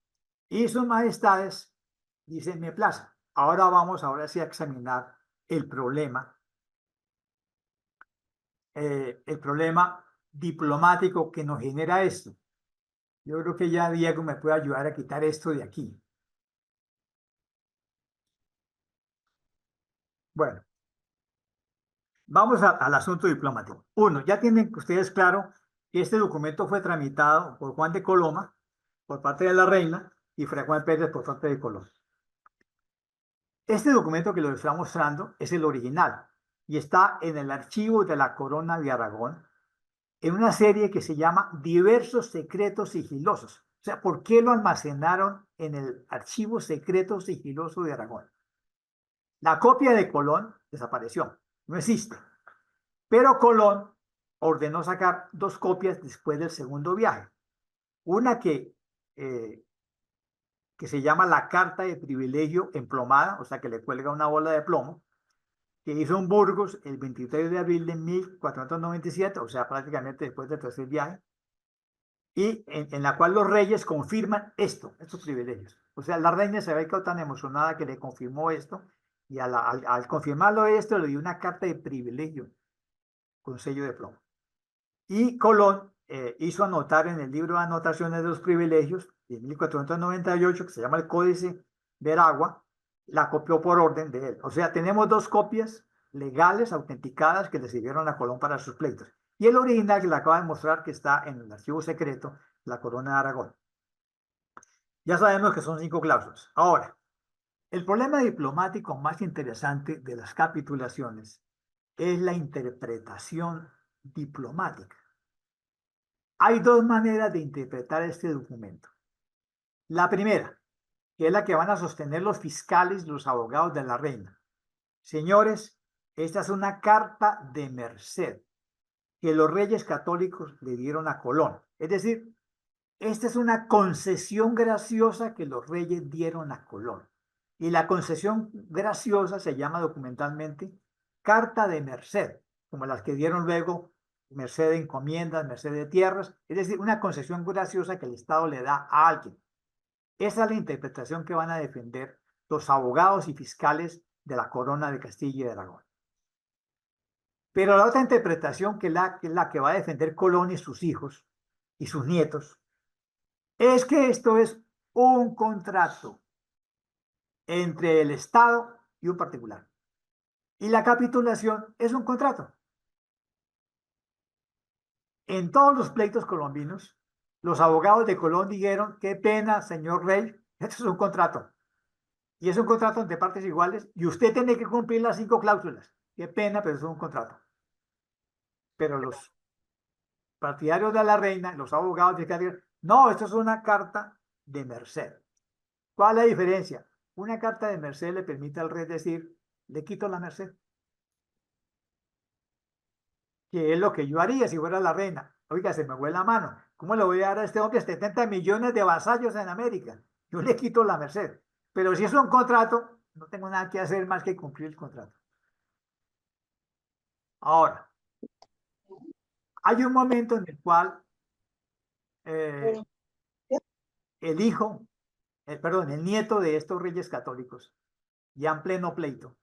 Y sus majestades dicen, me place. Ahora sí a examinar el problema diplomático que nos genera esto. Yo creo que ya Diego me puede ayudar a quitar esto de aquí. Bueno, vamos al asunto diplomático. Uno, ya tienen ustedes claro que este documento fue tramitado por Juan de Coloma, por parte de la reina, y Fray Juan Pérez por parte de Colón. Este documento que les está mostrando es el original y está en el archivo de la Corona de Aragón, en una serie que se llama Diversos Secretos Sigilosos. O sea, ¿por qué lo almacenaron en el Archivo Secreto Sigiloso de Aragón? La copia de Colón desapareció, no existe. Pero Colón ordenó sacar 2 copias después del segundo viaje. Una que se llama la Carta de Privilegio emplomada, o sea, que le cuelga una bola de plomo, que hizo en Burgos el 23 de abril de 1497, o sea, prácticamente después del tercer viaje, y en la cual los reyes confirman estos privilegios. O sea, la reina se ve tan emocionada que le confirmó esto, y al confirmarlo esto le dio una carta de privilegio con sello de plomo. Y Colón hizo anotar en el libro de anotaciones de los privilegios de 1498, que se llama el Códice Veragua, la copió por orden de él. O sea, tenemos 2 copias legales, autenticadas, que le sirvieron a Colón para sus pleitos. Y el original que le acaba de mostrar que está en el archivo secreto, la Corona de Aragón. Ya sabemos que son 5 cláusulas. Ahora, el problema diplomático más interesante de las capitulaciones es la interpretación diplomática. Hay 2 maneras de interpretar este documento. La primera, que es la que van a sostener los fiscales y los abogados de la reina. Señores, esta es una carta de merced que los reyes católicos le dieron a Colón. Es decir, esta es una concesión graciosa que los reyes dieron a Colón. Y la concesión graciosa se llama documentalmente carta de merced, como las que dieron luego merced de encomiendas, merced de tierras, es decir, una concesión graciosa que el Estado le da a alguien. Esa es la interpretación que van a defender los abogados y fiscales de la Corona de Castilla y de Aragón. Pero la otra interpretación, que es la que va a defender Colón y sus hijos y sus nietos, es que esto es un contrato entre el Estado y un particular. Y la capitulación es un contrato. En todos los pleitos colombinos, los abogados de Colón dijeron, qué pena, señor rey, esto es un contrato. Y es un contrato entre partes iguales y usted tiene que cumplir las 5 cláusulas. Qué pena, pero es un contrato. Pero los partidarios de la reina, los abogados dijeron, no, esto es una carta de merced. ¿Cuál es la diferencia? Una carta de merced le permite al rey decir, le quito la merced. Que es lo que yo haría si fuera la reina. Oiga, se me fue la mano. ¿Cómo le voy a dar a este hombre 70 millones de vasallos en América? Yo le quito la merced. Pero si es un contrato, no tengo nada que hacer más que cumplir el contrato. Ahora, hay un momento en el cual el hijo, perdón, el nieto de estos reyes católicos, ya en pleno pleito,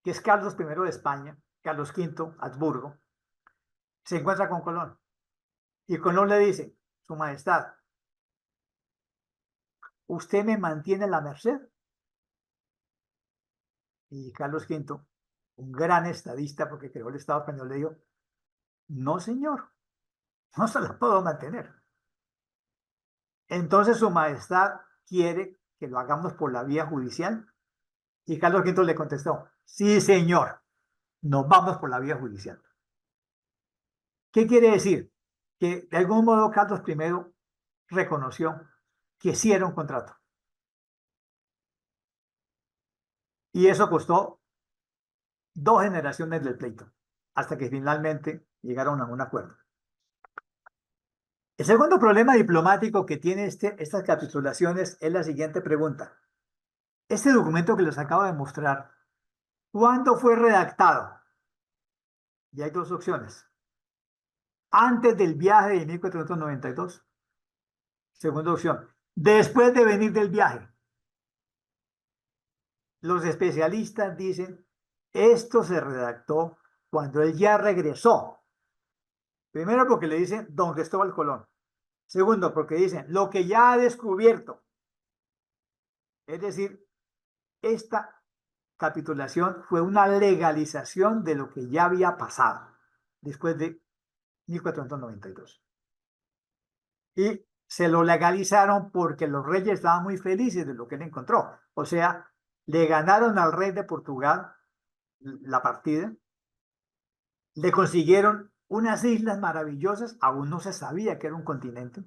que es Carlos I de España, Carlos V, Habsburgo, se encuentra con Colón. Y Colón le dice, Su Majestad, ¿usted me mantiene la merced? Y Carlos V, un gran estadista, porque creó el Estado español, le dijo, no, señor, no se la puedo mantener. Entonces Su Majestad quiere que lo hagamos por la vía judicial. Y Carlos V le contestó, sí, señor, nos vamos por la vía judicial. ¿Qué quiere decir? Que de algún modo Carlos I reconoció que sí era un contrato. Y eso costó 2 generaciones del pleito, hasta que finalmente llegaron a un acuerdo. El segundo problema diplomático que tiene estas capitulaciones es la siguiente pregunta. Este documento que les acabo de mostrar, ¿cuándo fue redactado? Y hay 2 opciones. Antes del viaje de 1492. Segunda opción, después de venir del viaje. Los especialistas dicen, esto se redactó cuando él ya regresó. Primero porque le dicen don Cristóbal Colón. Segundo porque dicen lo que ya ha descubierto. Es decir, esta capitulación fue una legalización de lo que ya había pasado después de 1492. Y se lo legalizaron porque los reyes estaban muy felices de lo que él encontró. O sea, le ganaron al rey de Portugal la partida, le consiguieron unas islas maravillosas, aún no se sabía que era un continente,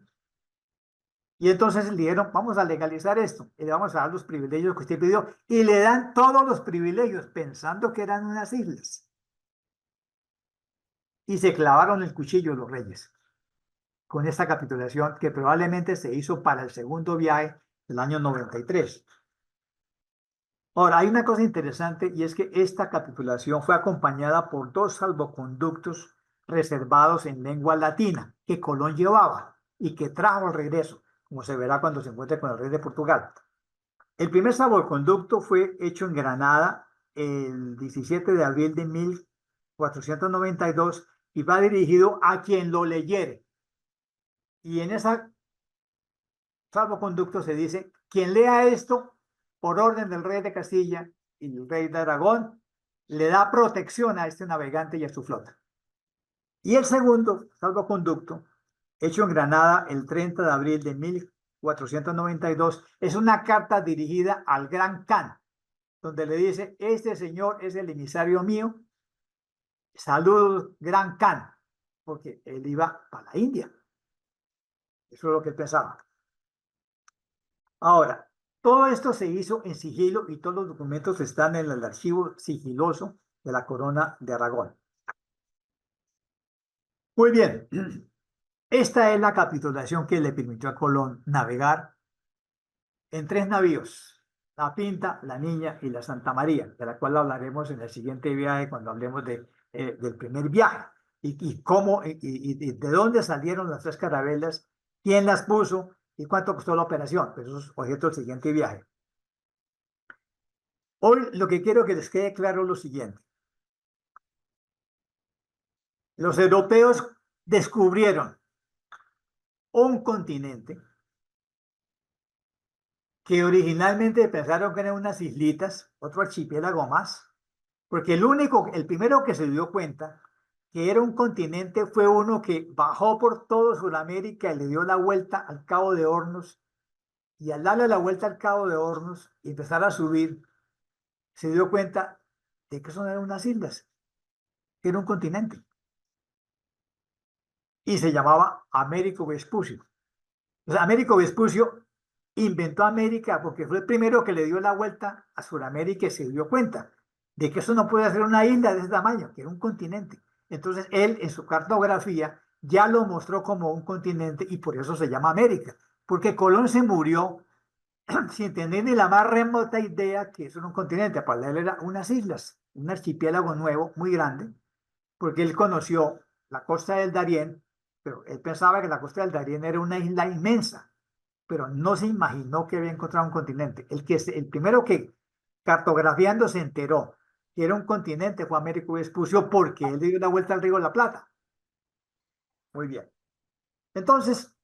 y entonces le dijeron, vamos a legalizar esto, y le vamos a dar los privilegios que usted pidió, y le dan todos los privilegios, pensando que eran unas islas. Y se clavaron el cuchillo los reyes, con esta capitulación que probablemente se hizo para el segundo viaje del año 93. Ahora, hay una cosa interesante y es que esta capitulación fue acompañada por 2 salvoconductos reservados en lengua latina que Colón llevaba y que trajo al regreso, como se verá cuando se encuentre con el rey de Portugal. El primer salvoconducto fue hecho en Granada el 17 de abril de 1492 y va dirigido a quien lo leyere. Y en ese salvoconducto se dice, quien lea esto, por orden del rey de Castilla y el rey de Aragón, le da protección a este navegante y a su flota. Y el segundo salvoconducto, hecho en Granada el 30 de abril de 1492, es una carta dirigida al Gran Khan, donde le dice, este señor es el emisario mío, saludos Gran Khan, porque él iba para la India. Eso es lo que él pensaba. Ahora, todo esto se hizo en sigilo y todos los documentos están en el archivo sigiloso de la Corona de Aragón. Muy bien, esta es la capitulación que le permitió a Colón navegar en 3 navíos, la Pinta, la Niña y la Santa María, de la cual hablaremos en el siguiente viaje cuando hablemos del primer viaje y cómo y de dónde salieron las 3 carabelas, quién las puso y cuánto costó la operación. Pero eso es objeto del siguiente viaje. Hoy lo que quiero que les quede claro es lo siguiente. Los europeos descubrieron un continente que originalmente pensaron que eran unas islitas, otro archipiélago más, porque el primero que se dio cuenta que era un continente fue uno que bajó por todo Sudamérica y le dio la vuelta al Cabo de Hornos, y al darle la vuelta al Cabo de Hornos y empezar a subir, se dio cuenta de que eso no eran unas islas, que era un continente. Y se llamaba Américo Vespucio. O sea, Américo Vespucio inventó América porque fue el primero que le dio la vuelta a Sudamérica y se dio cuenta de que eso no puede ser una isla de ese tamaño, que era un continente. Entonces él en su cartografía ya lo mostró como un continente y por eso se llama América, porque Colón se murió sin tener ni la más remota idea que eso era un continente. Para él eran unas islas, un archipiélago nuevo, muy grande, porque él conoció la costa del Darién, pero él pensaba que la costa del Darién era una isla inmensa, pero no se imaginó que había encontrado un continente. El primero que cartografiando se enteró que era un continente fue Américo Vespucio porque él dio una vuelta al Río de la Plata. Muy bien. Entonces,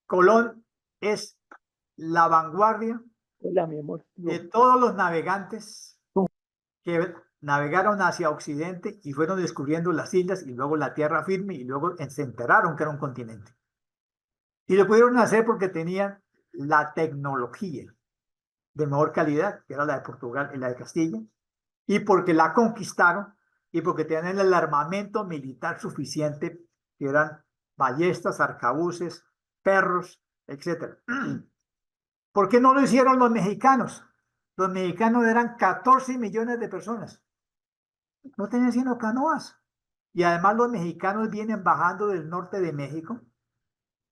Colón es la vanguardia Hola, mi amor. de todos los navegantes que navegaron hacia Occidente y fueron descubriendo las islas y luego la tierra firme y luego se enteraron que era un continente. Y lo pudieron hacer porque tenían la tecnología de mejor calidad, que era la de Portugal y la de Castilla, y porque la conquistaron y porque tenían el armamento militar suficiente, que eran ballestas, arcabuces, perros, etc. ¿Por qué no lo hicieron los mexicanos? Los mexicanos eran 14 millones de personas. No tenían sino canoas. Y además los mexicanos vienen bajando del norte de México,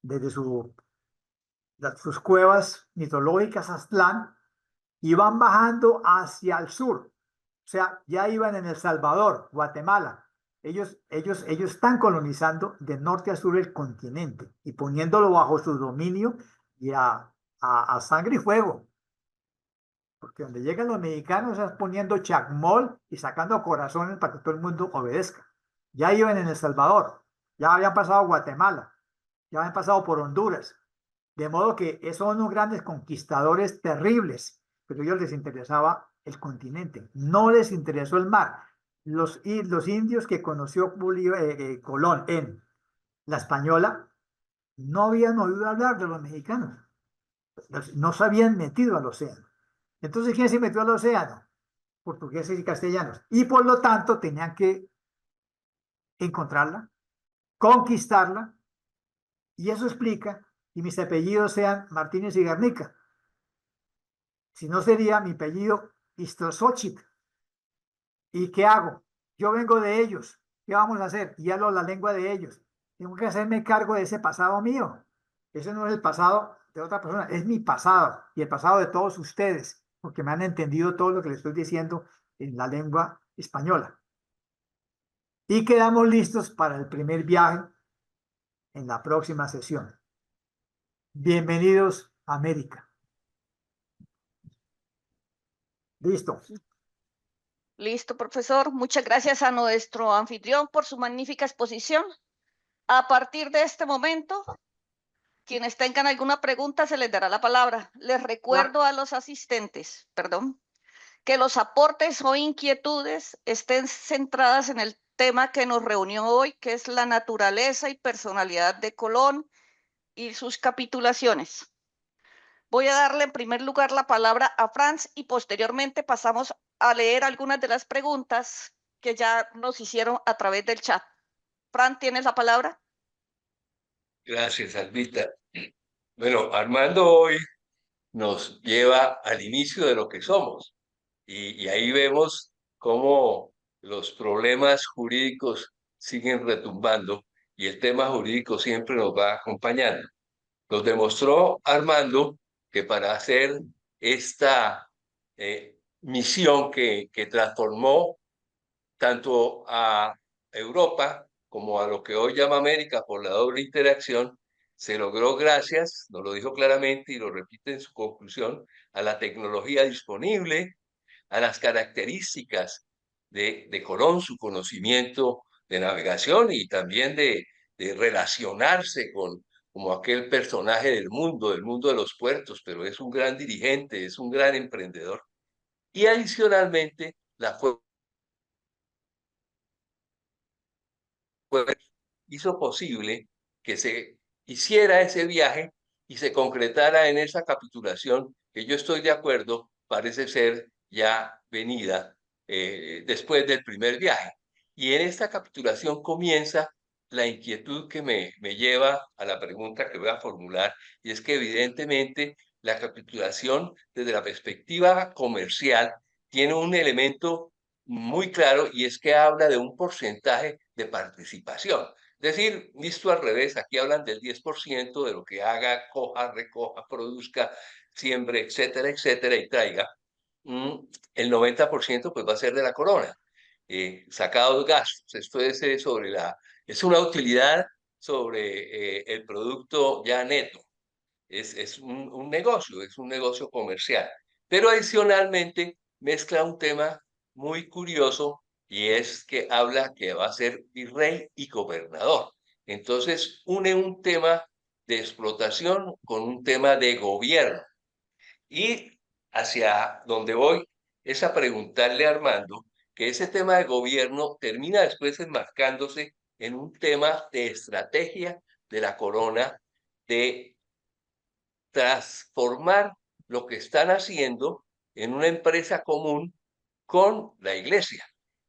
desde sus cuevas mitológicas, Aztlán, y van bajando hacia el sur. O sea, ya iban en El Salvador, Guatemala. Ellos están colonizando de norte a sur el continente y poniéndolo bajo su dominio y a sangre y fuego. Porque donde llegan los mexicanos es poniendo chacmol y sacando corazones para que todo el mundo obedezca. Ya iban en El Salvador, ya habían pasado Guatemala, ya habían pasado por Honduras. De modo que son unos grandes conquistadores terribles, pero a ellos les interesaba el continente, no les interesó el mar. Los indios que conoció Colón en La Española no habían oído hablar de los mexicanos, no se habían metido al océano. Entonces, ¿quién se metió al océano? Portugueses y castellanos. Y por lo tanto, tenían que encontrarla, conquistarla, y eso explica que mis apellidos sean Martínez y Garnica. Si no sería mi apellido Istosóchitl. ¿Y qué hago? Yo vengo de ellos. ¿Qué vamos a hacer? Y hablo la lengua de ellos. Tengo que hacerme cargo de ese pasado mío. Ese no es el pasado de otra persona, es mi pasado y el pasado de todos ustedes, porque me han entendido todo lo que les estoy diciendo en la lengua española. Y quedamos listos para el primer viaje en la próxima sesión. Bienvenidos a América. Listo. Listo, profesor. Muchas gracias a nuestro anfitrión por su magnífica exposición. A partir de este momento, quienes tengan alguna pregunta se les dará la palabra. Les recuerdo a los asistentes, que los aportes o inquietudes estén centradas en el tema que nos reunió hoy, que es la naturaleza y personalidad de Colón y sus capitulaciones. Voy a darle en primer lugar la palabra a Franz y posteriormente pasamos a leer algunas de las preguntas que ya nos hicieron a través del chat. Franz, ¿tienes la palabra? Gracias, Albita. Bueno, Armando hoy nos lleva al inicio de lo que somos y ahí vemos cómo los problemas jurídicos siguen retumbando y el tema jurídico siempre nos va acompañando. Nos demostró Armando que para hacer esta misión que transformó tanto a Europa como a lo que hoy llama América por la doble interacción, se logró gracias, nos lo dijo claramente y lo repite en su conclusión, a la tecnología disponible, a las características de Colón, su conocimiento de navegación y también de relacionarse con como aquel personaje del mundo de los puertos, pero es un gran dirigente, es un gran emprendedor. Y adicionalmente, la hizo posible que se hiciera ese viaje y se concretara en esa capitulación que yo estoy de acuerdo, parece ser ya venida después del primer viaje. Y en esta capitulación comienza la inquietud que me lleva a la pregunta que voy a formular, y es que evidentemente la capitulación desde la perspectiva comercial tiene un elemento muy claro y es que habla de un porcentaje de participación. Es decir, visto al revés, aquí hablan del 10% de lo que haga, coja, recoja, produzca, siembre, etcétera, etcétera, y traiga. El 90% pues va a ser de la corona. sacados gastos. Esto es es una utilidad sobre el producto ya neto. Es un negocio, es un negocio comercial. Pero adicionalmente mezcla un tema muy curioso y es que habla que va a ser virrey y gobernador. Entonces une un tema de explotación con un tema de gobierno. Y hacia donde voy es a preguntarle a Armando que ese tema de gobierno termina después enmarcándose en un tema de estrategia de la corona, de transformar lo que están haciendo en una empresa común con la iglesia.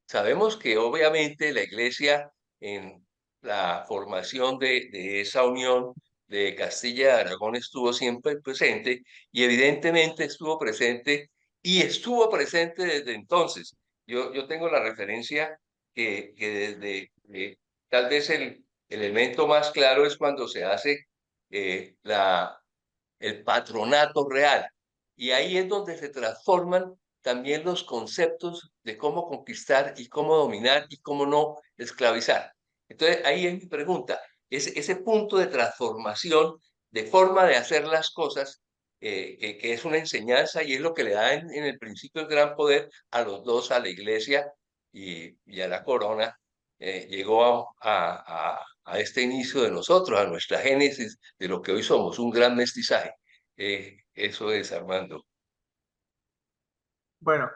Sabemos que obviamente la iglesia en la formación de esa unión de Castilla y Aragón estuvo siempre presente y evidentemente estuvo presente y estuvo presente desde entonces. Yo tengo la referencia que tal vez el elemento más claro es cuando se hace el patronato real. Y ahí es donde se transforman también los conceptos de cómo conquistar y cómo dominar y cómo no esclavizar. Entonces, ahí es mi pregunta, ese punto de transformación, de forma de hacer las cosas, que es una enseñanza y es lo que le da en el principio el gran poder a los dos, a la iglesia y a la corona, llegó a este inicio de nosotros, a nuestra génesis de lo que hoy somos, un gran mestizaje. Eso es, Armando. Bueno,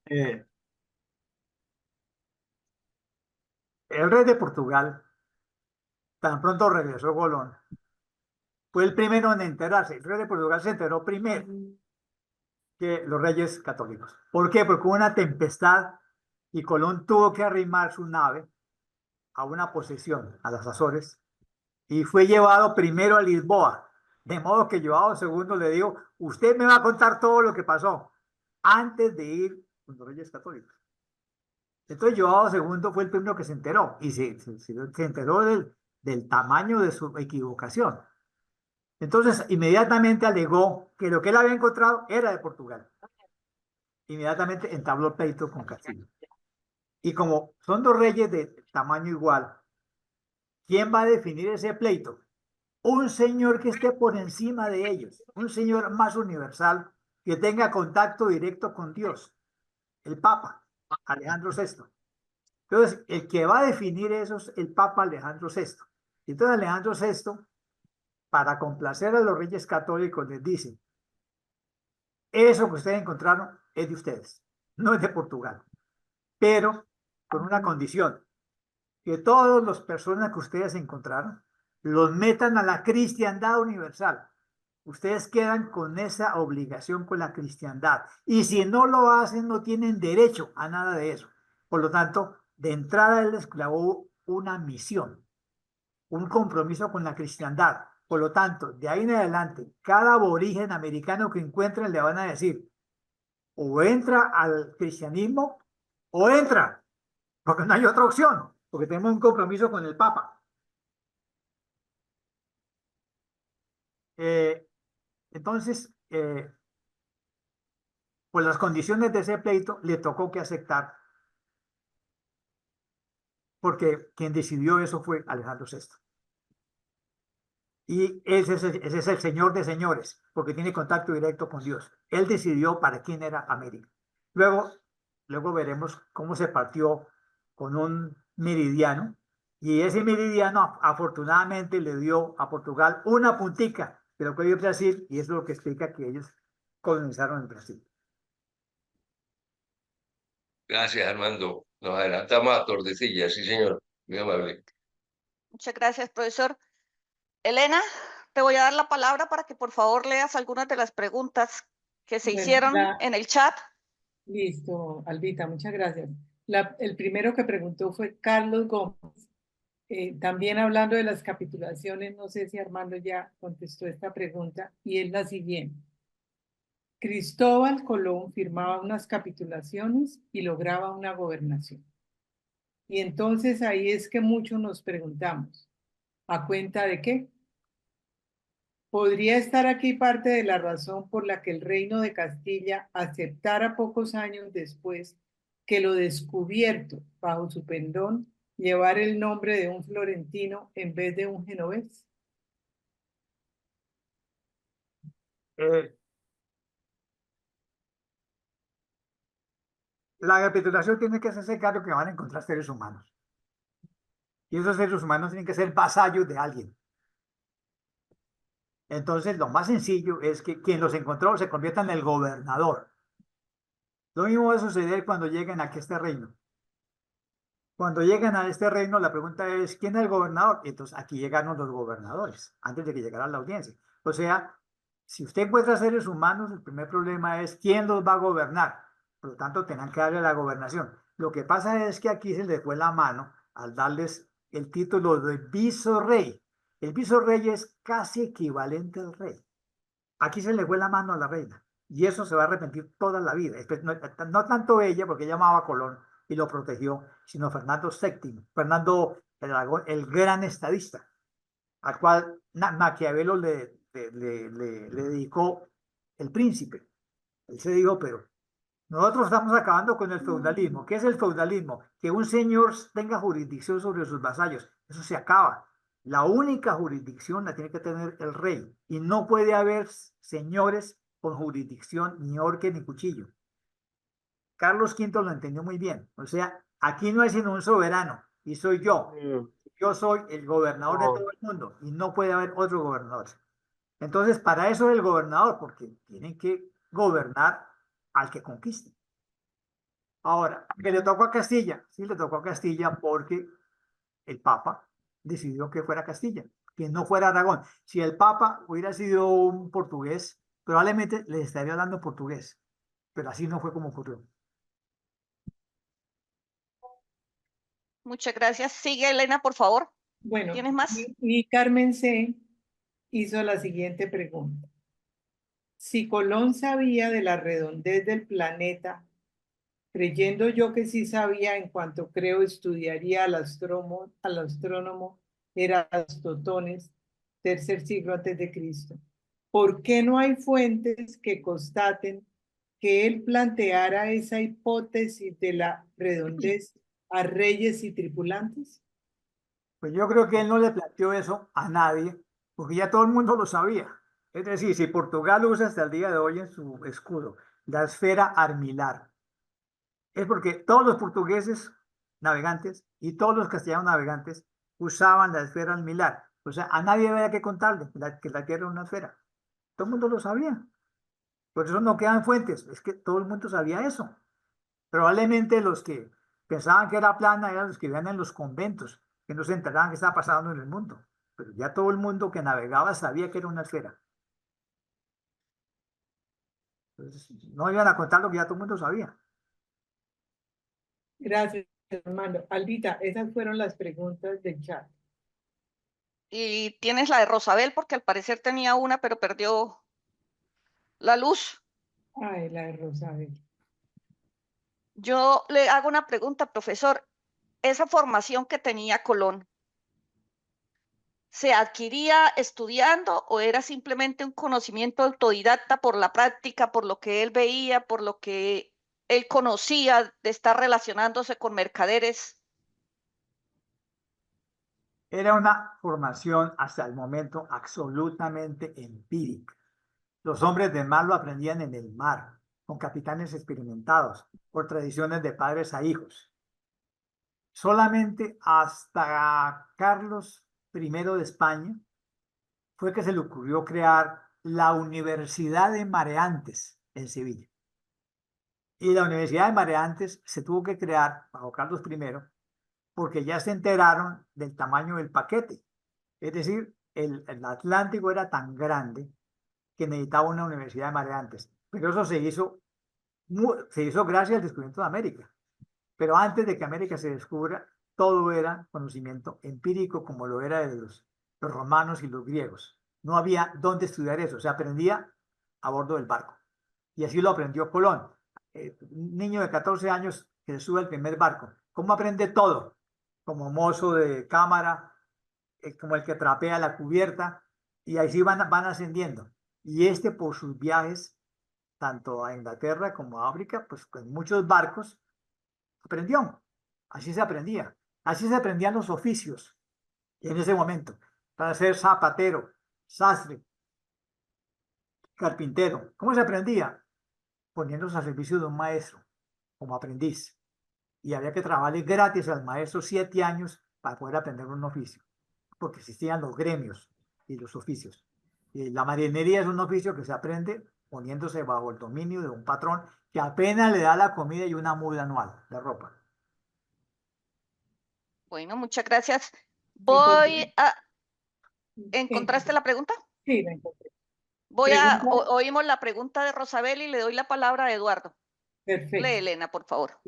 eh, el rey de Portugal, tan pronto regresó Colón, fue el primero en enterarse. El rey de Portugal se enteró primero que los reyes católicos. ¿Por qué? Porque hubo una tempestad y Colón tuvo que arrimar su nave a una posesión, a las Azores, y fue llevado primero a Lisboa. De modo que Joao II le dijo, usted me va a contar todo lo que pasó antes de ir con los reyes católicos. Entonces Joao II fue el primero que se enteró y se enteró del tamaño de su equivocación. Entonces inmediatamente alegó que lo que él había encontrado era de Portugal. Inmediatamente entabló pleito con Castilla. Y como son dos reyes de tamaño igual, ¿quién va a definir ese pleito? Un señor que esté por encima de ellos, un señor más universal, que tenga contacto directo con Dios, el Papa, Alejandro VI. Entonces, el que va a definir eso es el Papa Alejandro VI. Entonces, Alejandro VI, para complacer a los reyes católicos, les dice, eso que ustedes encontraron es de ustedes, no es de Portugal, pero con una condición, que todas las personas que ustedes encontraron los metan a la cristiandad universal. Ustedes quedan con esa obligación con la cristiandad. Y si no lo hacen, no tienen derecho a nada de eso. Por lo tanto, de entrada él les clavó una misión, un compromiso con la cristiandad. Por lo tanto, de ahí en adelante, cada aborigen americano que encuentren le van a decir, o entra al cristianismo o entra, porque no hay otra opción, porque tenemos un compromiso con el Papa. Entonces, pues las condiciones de ese pleito le tocó que aceptar, porque quien decidió eso fue Alejandro VI. Y ese es el señor de señores, porque tiene contacto directo con Dios. Él decidió para quién era América. Luego veremos cómo se partió con un meridiano, y ese meridiano afortunadamente le dio a Portugal una puntica de lo que dio Brasil, y eso es lo que explica que ellos colonizaron el Brasil. Gracias, Armando. Nos adelantamos a Tordesillas, sí, señor. Muy amable. Muchas gracias, profesor. Elena, te voy a dar la palabra para que por favor leas algunas de las preguntas que se hicieron en el chat. Listo, Albita, muchas gracias. El primero que preguntó fue Carlos Gómez. También hablando de las capitulaciones, no sé si Armando ya contestó esta pregunta, y es la siguiente. Cristóbal Colón firmaba unas capitulaciones y lograba una gobernación. Y entonces ahí es que muchos nos preguntamos, ¿a cuenta de qué? ¿Podría estar aquí parte de la razón por la que el reino de Castilla aceptara pocos años después que lo descubierto bajo su pendón llevar el nombre de un florentino en vez de un genovés? La capitulación tiene que hacerse claro que van a encontrar seres humanos. Y esos seres humanos tienen que ser vasallos de alguien. Entonces, lo más sencillo es que quien los encontró se convierta en el gobernador. Lo mismo va a suceder cuando lleguen aquí a este reino. Cuando llegan a este reino, la pregunta es, ¿quién es el gobernador? Y entonces aquí llegaron los gobernadores, antes de que llegara la audiencia. O sea, si usted encuentra seres humanos, el primer problema es, ¿quién los va a gobernar? Por lo tanto, tendrán que darle la gobernación. Lo que pasa es que aquí se les fue la mano al darles el título de visorrey. El visorrey es casi equivalente al rey. Aquí se le fue la mano a la reina y eso se va a arrepentir toda la vida. No, no tanto ella, porque ella amaba a Colón y lo protegió, sino Fernando VII, Fernando el Aragón, el gran estadista, al cual Maquiavelo le dedicó el príncipe. Él se dijo, pero nosotros estamos acabando con el feudalismo. ¿Qué es el feudalismo? Que un señor tenga jurisdicción sobre sus vasallos. Eso se acaba. La única jurisdicción la tiene que tener el rey. Y no puede haber señores con jurisdicción, ni orque, ni cuchillo. Carlos V lo entendió muy bien. O sea, aquí no hay sino un soberano. Y soy yo. Yo soy el gobernador de todo el mundo. Y no puede haber otro gobernador. Entonces, para eso es el gobernador, porque tienen que gobernar al que conquiste. Ahora, que le tocó a Castilla, sí le tocó a Castilla porque el Papa decidió que fuera Castilla, que no fuera Aragón. Si el Papa hubiera sido un portugués, probablemente le estaría hablando portugués, pero así no fue como ocurrió. Muchas gracias. Sigue, Elena, por favor. Bueno, ¿Tienes más? y Carmen C. hizo la siguiente pregunta. Si Colón sabía de la redondez del planeta, creyendo yo que sí sabía, en cuanto creo estudiaría al astrónomo Eratosthenes, tercer siglo antes de Cristo. ¿Por qué no hay fuentes que constaten que él planteara esa hipótesis de la redondez a reyes y tripulantes? Pues yo creo que él no le planteó eso a nadie, porque ya todo el mundo lo sabía. Es decir, si Portugal usa hasta el día de hoy en su escudo la esfera armilar, es porque todos los portugueses navegantes y todos los castellanos navegantes usaban la esfera armilar. O sea, a nadie había que contarle que la Tierra era una esfera. Todo el mundo lo sabía. Por eso no quedan fuentes. Es que todo el mundo sabía eso. Probablemente los que pensaban que era plana eran los que vivían en los conventos, que no se enteraban qué estaba pasando en el mundo. Pero ya todo el mundo que navegaba sabía que era una esfera. Entonces, no iban a contar lo que ya todo el mundo sabía. Gracias, Armando. Aldita, esas fueron las preguntas del chat. Y tienes la de Rosabel, porque al parecer tenía una, pero perdió la luz. Ay, la de Rosabel. Yo le hago una pregunta, profesor. Esa formación que tenía Colón, ¿se adquiría estudiando o era simplemente un conocimiento autodidacta por la práctica, por lo que él veía, por lo que él conocía de estar relacionándose con mercaderes? Era una formación hasta el momento absolutamente empírica. Los hombres de mar lo aprendían en el mar, con capitanes experimentados, por tradiciones de padres a hijos. Solamente hasta Carlos I de España fue que se le ocurrió crear la Universidad de Mareantes en Sevilla. Y la Universidad de Mareantes se tuvo que crear bajo Carlos I porque ya se enteraron del tamaño del paquete. Es decir, el Atlántico era tan grande que necesitaba una universidad de mareantes. Pero eso se hizo gracias al descubrimiento de América. Pero antes de que América se descubra, todo era conocimiento empírico, como lo era de los romanos y los griegos. No había dónde estudiar eso, se aprendía a bordo del barco. Y así lo aprendió Colón. Un niño de 14 años que se sube al primer barco. ¿Cómo aprende todo? Como mozo de cámara, como el que trapea la cubierta, y así van ascendiendo. Y por sus viajes, tanto a Inglaterra como a África, pues con muchos barcos, aprendió. Así se aprendía. Así se aprendían los oficios en ese momento. Para ser zapatero, sastre, carpintero. ¿Cómo se aprendía? Poniéndose al servicio de un maestro, como aprendiz. Y había que trabajarle gratis al maestro 7 años para poder aprender un oficio, porque existían los gremios y los oficios. Y la marinería es un oficio que se aprende poniéndose bajo el dominio de un patrón que apenas le da la comida y una muda anual de ropa. Bueno, muchas gracias. Encontré- ¿Encontraste la pregunta? Sí, la encontré. Oímos la pregunta de Rosabel y le doy la palabra a Eduardo. Perfecto. Lee, Elena, por favor.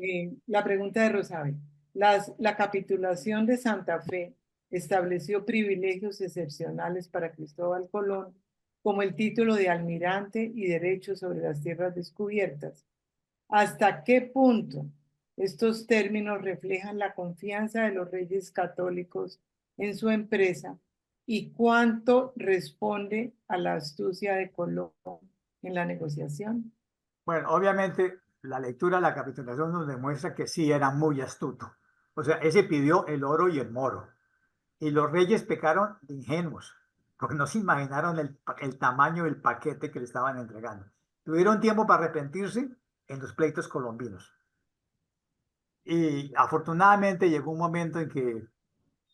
La pregunta de Rosabel. La capitulación de Santa Fe estableció privilegios excepcionales para Cristóbal Colón, como el título de almirante y derechos sobre las tierras descubiertas. ¿Hasta qué punto estos términos reflejan la confianza de los reyes católicos en su empresa y cuánto responde a la astucia de Colón en la negociación? Bueno, obviamente la lectura de la capitulación nos demuestra que sí era muy astuto. O sea, ese pidió el oro y el moro. Y los reyes pecaron de ingenuos, porque no se imaginaron el tamaño del paquete que le estaban entregando. Tuvieron tiempo para arrepentirse en los pleitos colombinos. Y afortunadamente llegó un momento en que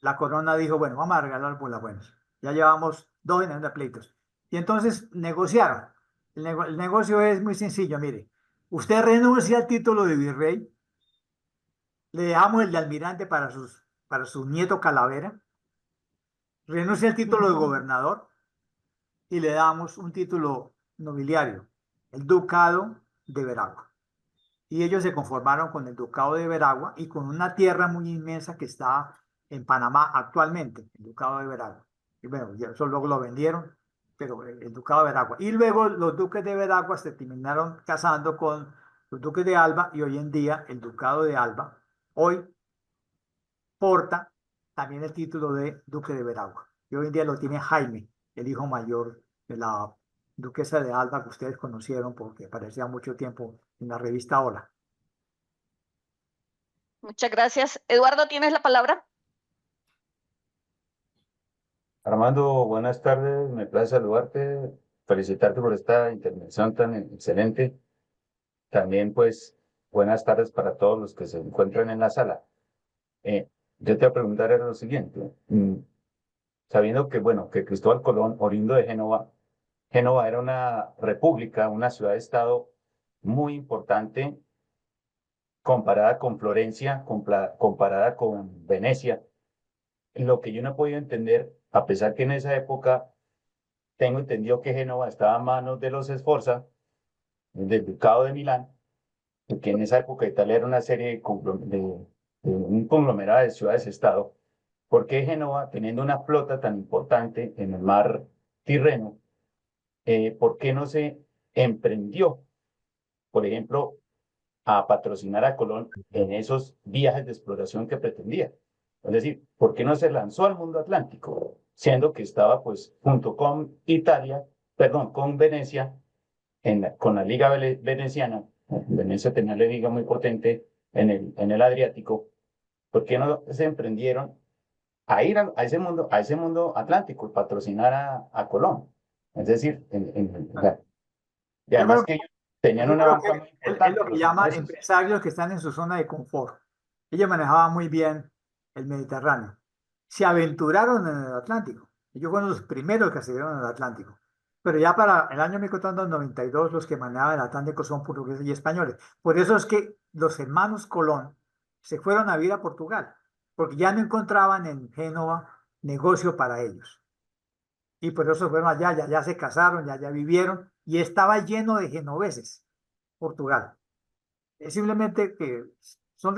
la corona dijo, bueno, vamos a regalar por las buenas. Ya llevamos 2 generaciones de pleitos. Y entonces negociaron. El negocio es muy sencillo, mire. Usted renuncia al título de virrey, le dejamos el de almirante para su nieto Calavera, renuncia al título de gobernador y le damos un título nobiliario, el Ducado de Veragua. Y ellos se conformaron con el Ducado de Veragua y con una tierra muy inmensa que está en Panamá actualmente, el Ducado de Veragua. Y bueno, eso luego lo vendieron, pero el Ducado de Veragua. Y luego los duques de Veragua se terminaron casando con los duques de Alba y hoy en día el Ducado de Alba, hoy porta también el título de Duque de Veragua. Y hoy en día lo tiene Jaime, el hijo mayor de la duquesa de Alba que ustedes conocieron porque aparecía mucho tiempo en la revista Hola. Muchas gracias. Eduardo, ¿tienes la palabra? Armando, buenas tardes, me place saludarte, felicitarte por esta intervención tan excelente. También, pues, buenas tardes para todos los que se encuentran en la sala. Yo te voy a preguntar lo siguiente, sabiendo que, bueno, que Cristóbal Colón, oriundo de Génova, Génova era una república, una ciudad-estado muy importante comparada con Florencia, comparada con Venecia. Lo que yo no he podido entender, a pesar que en esa época tengo entendido que Génova estaba a manos de los Sforza, del Ducado de Milán, que en esa época Italia era una serie de un conglomerado de ciudades-estado. ¿Por qué Génova, teniendo una flota tan importante en el mar Tirreno, por qué no se emprendió, por ejemplo, a patrocinar a Colón en esos viajes de exploración que pretendía? Es decir, ¿por qué no se lanzó al mundo atlántico, siendo que estaba pues junto con Italia, perdón, con Venecia, con la Liga Veneciana? Venecia tenía una liga muy potente en el Adriático. ¿Por qué no se emprendieron a ir a ese mundo atlántico y patrocinar a Colón? Es decir, y Yo además creo, que ellos tenían yo una creo banca muy que es importante, lo que los llaman ingleses. empresarios que están en su zona de confort. Ellos manejaban muy bien el Mediterráneo. Se aventuraron en el Atlántico. Ellos fueron los primeros que accedieron al Atlántico. Pero ya para el año 1492 los que manejaban el Atlántico son portugueses y españoles. Por eso es que los hermanos Colón se fueron a vivir a Portugal, porque ya no encontraban en Génova negocio para ellos. Y por eso fueron allá, ya se casaron, ya vivieron, y estaba lleno de genoveses, Portugal. Es simplemente que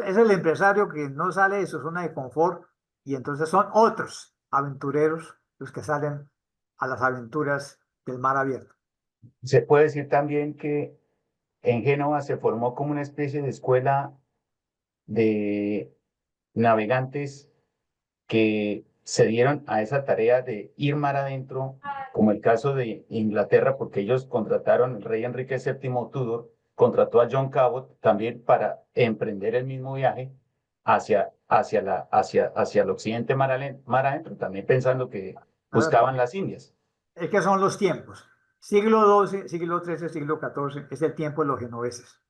es el empresario que no sale de su zona de confort y entonces son otros aventureros los que salen a las aventuras del mar abierto. Se puede decir también que en Génova se formó como una especie de escuela de navegantes que se dieron a esa tarea de ir mar adentro, como el caso de Inglaterra, porque ellos contrataron al rey Enrique VII Tudor contrató a John Cabot también para emprender el mismo viaje hacia el occidente mar adentro, también pensando que A ver, buscaban las Indias. es que son los tiempos. Siglo XII, siglo XIII, siglo XIV es el tiempo de los genoveses.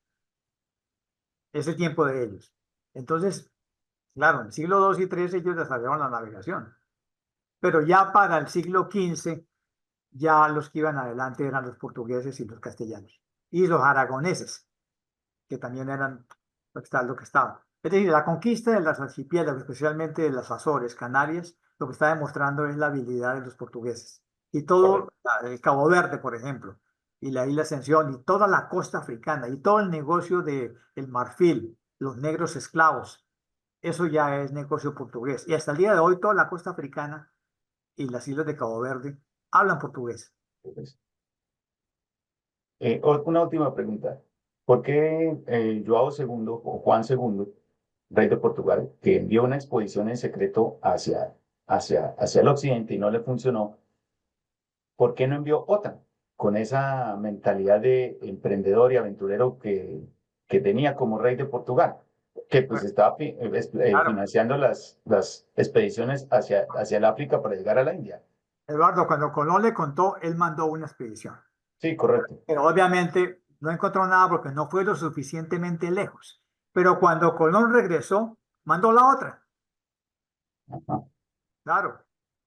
Es el tiempo de ellos. Entonces, claro, en el siglo II y III ellos desarrollaron la navegación. Pero ya para el siglo XV, ya los que iban adelante eran los portugueses y los castellanos. Y los aragoneses, que también eran lo que estaban. Es decir, la conquista de las archipiélagos, especialmente de las Azores, Canarias, lo que está demostrando es la habilidad de los portugueses. Y todo el Cabo Verde, por ejemplo, y la isla Ascensión, y toda la costa africana, y todo el negocio del marfil, los negros esclavos, eso ya es negocio portugués. Y hasta el día de hoy, toda la costa africana y las islas de Cabo Verde hablan portugués. Una última pregunta. ¿Por qué João II o Juan II, rey de Portugal, que envió una expedición en secreto hacia el occidente y no le funcionó, por qué no envió otra con esa mentalidad de emprendedor y aventurero que tenía como rey de Portugal, que pues estaba Claro, financiando las expediciones hacia el África para llegar a la India? Eduardo, cuando Colón le contó, él mandó una expedición. Sí, correcto. Pero obviamente no encontró nada porque no fue lo suficientemente lejos. Pero cuando Colón regresó, mandó la otra. Ajá. Claro,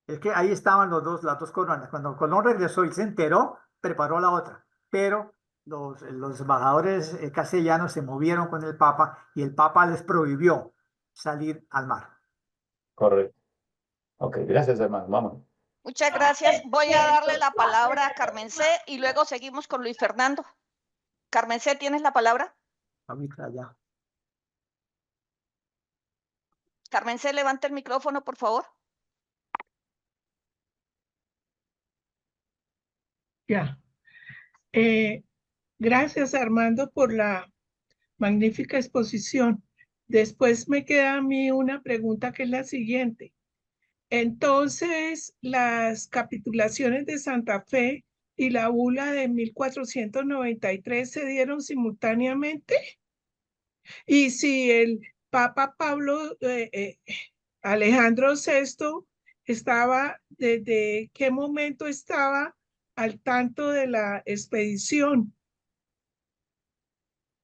es que ahí estaban las dos coronas. Cuando Colón regresó y se enteró, preparó la otra. Pero los embajadores castellanos se movieron con el Papa y el Papa les prohibió salir al mar. Correcto. Ok, gracias, hermano. Vamos. Muchas gracias. Voy a darle la palabra a Carmen C. y luego seguimos con Luis Fernando. Carmen C., ¿tienes la palabra? Allá. Carmen C., levanta el micrófono, por favor. Ya. Gracias, Armando, por la magnífica exposición. Después me queda a mí una pregunta que es la siguiente. Entonces, las capitulaciones de Santa Fe y la bula de 1493 se dieron simultáneamente. Y si el Papa Alejandro VI estaba, ¿desde qué momento estaba al tanto de la expedición?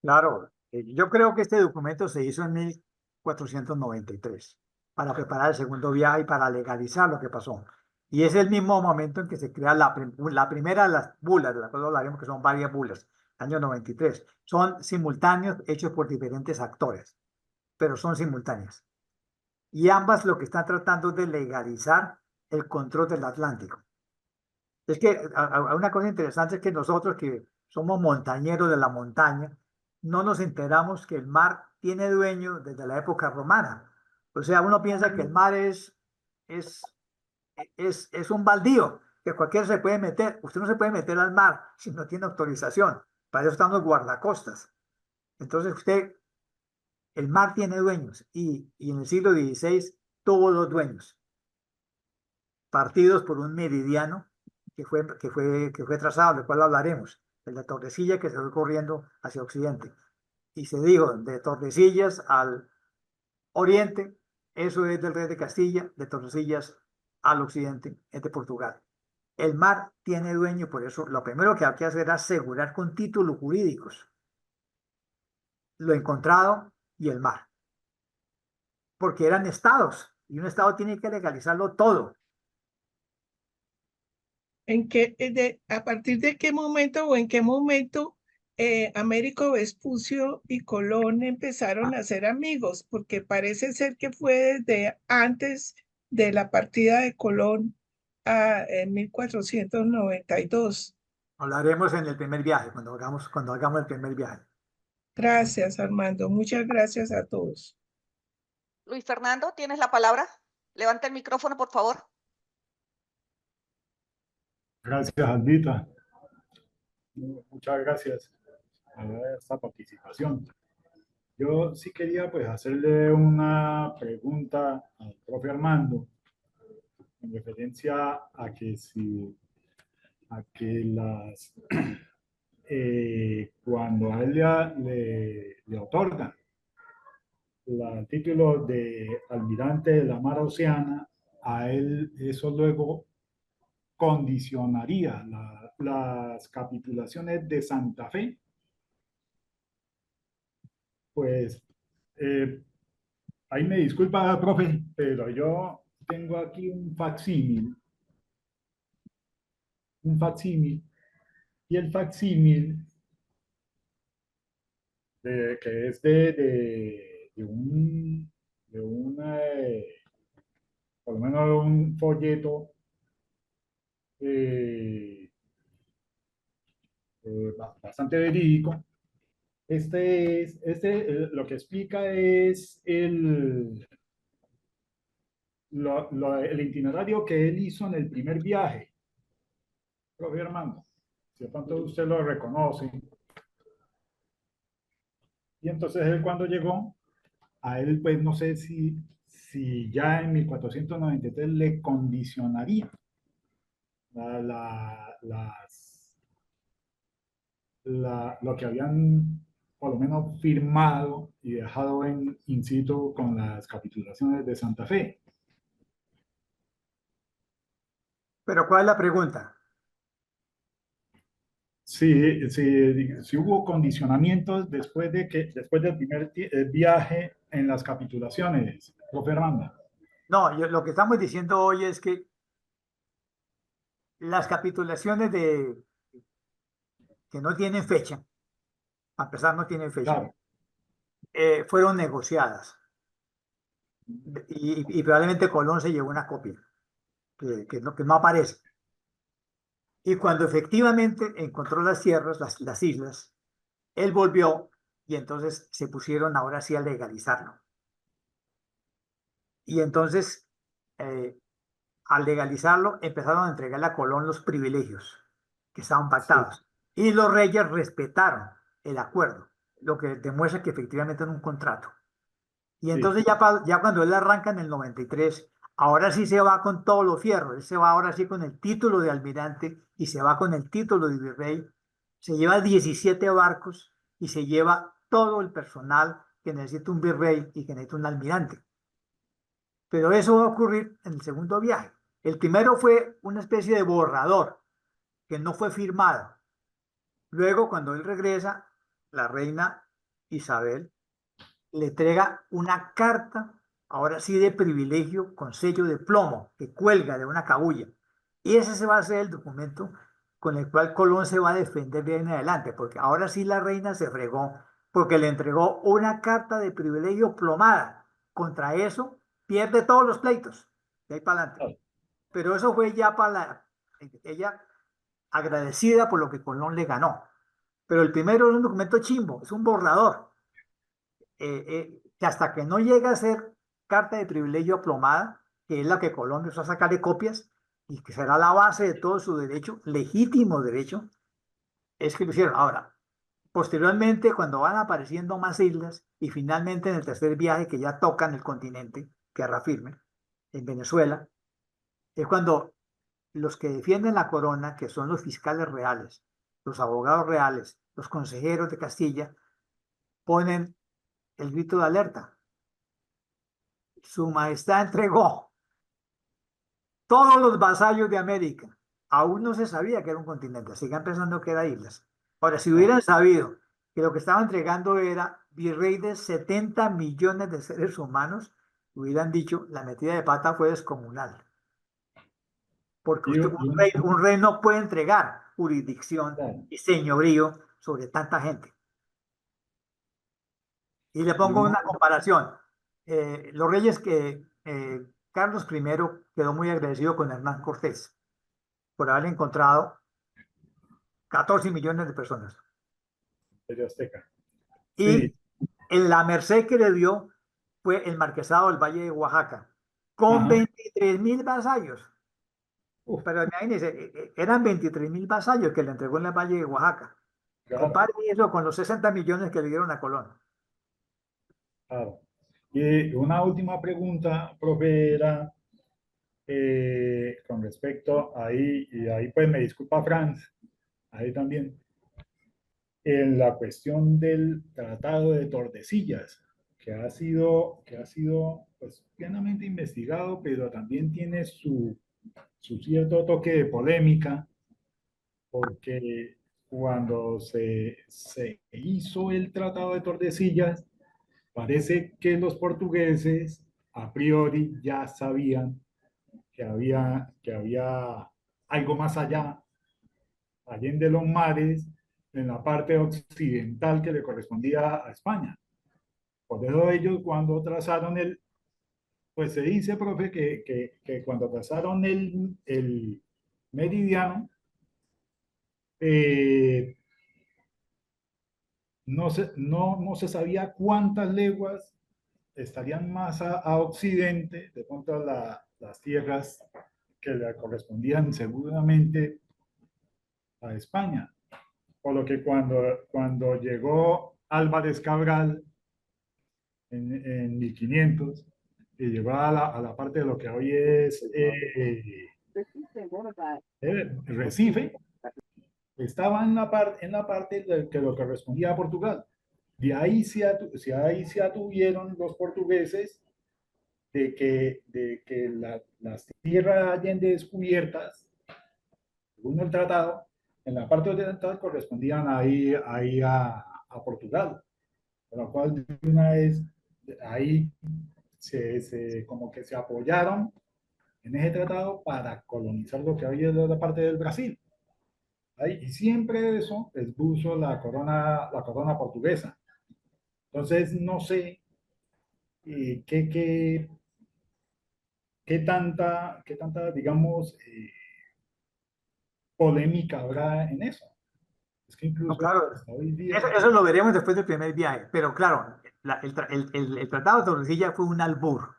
Claro, yo creo que este documento se hizo en 1493 para preparar el segundo viaje y para legalizar lo que pasó. Y es el mismo momento en que se crea la primera de las bulas, de las cuales hablaremos, que son varias bulas, año 93. Son simultáneos, hechos por diferentes actores, pero son simultáneas. Y ambas lo que están tratando de legalizar el control del Atlántico. Es que una cosa interesante es que nosotros que somos montañeros de la montaña, no nos enteramos que el mar tiene dueño desde la época romana. O sea, uno piensa que el mar es, es un baldío, que cualquiera se puede meter. Usted no se puede meter al mar si no tiene autorización. Para eso están los guardacostas. Entonces el mar tiene dueños y en el siglo XVI tuvo dos dueños, partidos por un meridiano que fue trazado, del cual hablaremos, el de Tordesillas que se fue corriendo hacia occidente. Y se dijo, de Tordesillas al oriente, eso es del rey de Castilla, de Tordesillas al occidente, es de Portugal. El mar tiene dueño, por eso lo primero que hay que hacer es asegurar con títulos jurídicos lo encontrado y el mar, porque eran estados, y un estado tiene que legalizarlo todo. ¿A partir de qué momento o en qué momento Américo Vespucio y Colón empezaron a ser amigos? Porque parece ser que fue desde antes de la partida de Colón en 1492. Hablaremos en el primer viaje, cuando hagamos el primer viaje. Gracias, Armando. Muchas gracias a todos. Luis Fernando, ¿tienes la palabra? Levanta el micrófono, por favor. Gracias, Albita. Muchas gracias a esta participación. Yo sí quería pues hacerle una pregunta al profe Armando en referencia a que cuando a él le otorgan el título de almirante de la mar Oceana, a él eso luego condicionaría las capitulaciones de Santa Fe. Pues ahí me disculpa, profe, pero yo tengo aquí un facsímil, y el facsímil que es de un por lo menos de un folleto eh, bastante verídico. Lo que explica es el itinerario que él hizo en el primer viaje, profe Armando, si de pronto usted lo reconoce. Y entonces él cuando llegó, a él pues no sé si ya en 1493 le condicionaría lo que habían por lo menos firmado y dejado en in situ con las capitulaciones de Santa Fe. Pero ¿cuál es la pregunta? Si hubo condicionamientos después del primer viaje en las capitulaciones, profe Armanda. No, lo que estamos diciendo hoy es que las capitulaciones que no tienen fecha, a pesar no tienen fecha, Claro, fueron negociadas. Y probablemente Colón se llevó una copia, que no aparece. Y cuando efectivamente encontró las tierras, las islas, él volvió y entonces se pusieron ahora sí a legalizarlo. Y entonces, al legalizarlo, empezaron a entregarle a Colón los privilegios que estaban pactados. Y los reyes respetaron el acuerdo, lo que demuestra que efectivamente era un contrato. Y entonces ya cuando él arranca en el 93, ahora sí se va con todos los fierros, él se va ahora sí con el título de almirante y se va con el título de virrey, se lleva 17 barcos y se lleva todo el personal que necesita un virrey y que necesita un almirante. Pero eso va a ocurrir en el segundo viaje. El primero fue una especie de borrador que no fue firmado. Luego, cuando él regresa, la reina Isabel le entrega una carta, ahora sí de privilegio, con sello de plomo, que cuelga de una cabulla. Y ese se va a ser el documento con el cual Colón se va a defender de ahí en adelante, porque ahora sí la reina se fregó, porque le entregó una carta de privilegio plomada. Contra eso, pierde todos los pleitos, de ahí para adelante. Pero eso fue ya para ella agradecida por lo que Colón le ganó. Pero el primero es un documento chimbo, es un borrador que hasta que no llega a ser carta de privilegio aplomada, que es la que Colombia va a sacarle copias y que será la base de todo su derecho, legítimo derecho, es que lo hicieron. Ahora, posteriormente, cuando van apareciendo más islas y finalmente en el tercer viaje que ya tocan el continente, tierra firme, en Venezuela, es cuando los que defienden la corona, que son los fiscales reales, los abogados reales, los consejeros de Castilla, ponen el grito de alerta. Su Majestad entregó todos los vasallos de América. Aún no se sabía que era un continente, sigan pensando que era islas. Ahora, si hubieran sabido que lo que estaba entregando era virrey de 70 millones de seres humanos, hubieran dicho, la metida de pata fue descomunal. Porque un rey no puede entregar jurisdicción y señorío sobre tanta gente. Y le pongo una comparación. Los reyes que Carlos I quedó muy agradecido con Hernán Cortés por haberle encontrado 14 millones de personas. Azteca. Y Sí. en la merced que le dio fue el marquesado del Valle de Oaxaca, con 23.000 vasallos. Pero imagínense, eran 23.000 vasallos que le entregó en el Valle de Oaxaca. Claro. Compare eso con los 60 millones que le dieron a Colón. Claro. Y una última pregunta, profe, era con respecto ahí, y ahí pues me disculpa Franz, ahí también, en la cuestión del Tratado de Tordesillas, que ha sido pues, plenamente investigado, pero también tiene su cierto toque de polémica, porque cuando se hizo el Tratado de Tordesillas, parece que los portugueses a priori ya sabían que había algo más allá, allende los mares, en la parte occidental que le correspondía a España. Por eso ellos cuando trazaron pues se dice, profe, que cuando trazaron el meridiano, no se sabía cuántas leguas estarían más a occidente, de pronto las tierras que le correspondían seguramente a España. Por lo que cuando llegó Álvarez Cabral en 1500 y llegó a la parte de lo que hoy es Recife, estaba en la parte que lo correspondía a Portugal. De ahí se atuvieron los portugueses de que las tierras allende descubiertas, según el tratado, en la parte occidental correspondían ahí a Portugal. Con lo cual, de una vez, ahí como que se apoyaron en ese tratado para colonizar lo que hoy es la parte del Brasil. Ahí, y siempre eso expuso la corona portuguesa. Entonces, no sé qué tanta, digamos, polémica habrá en eso. Es que incluso No, claro, hasta hoy día... eso lo veremos después del primer viaje, pero claro, el Tratado de Tordesillas fue un albur,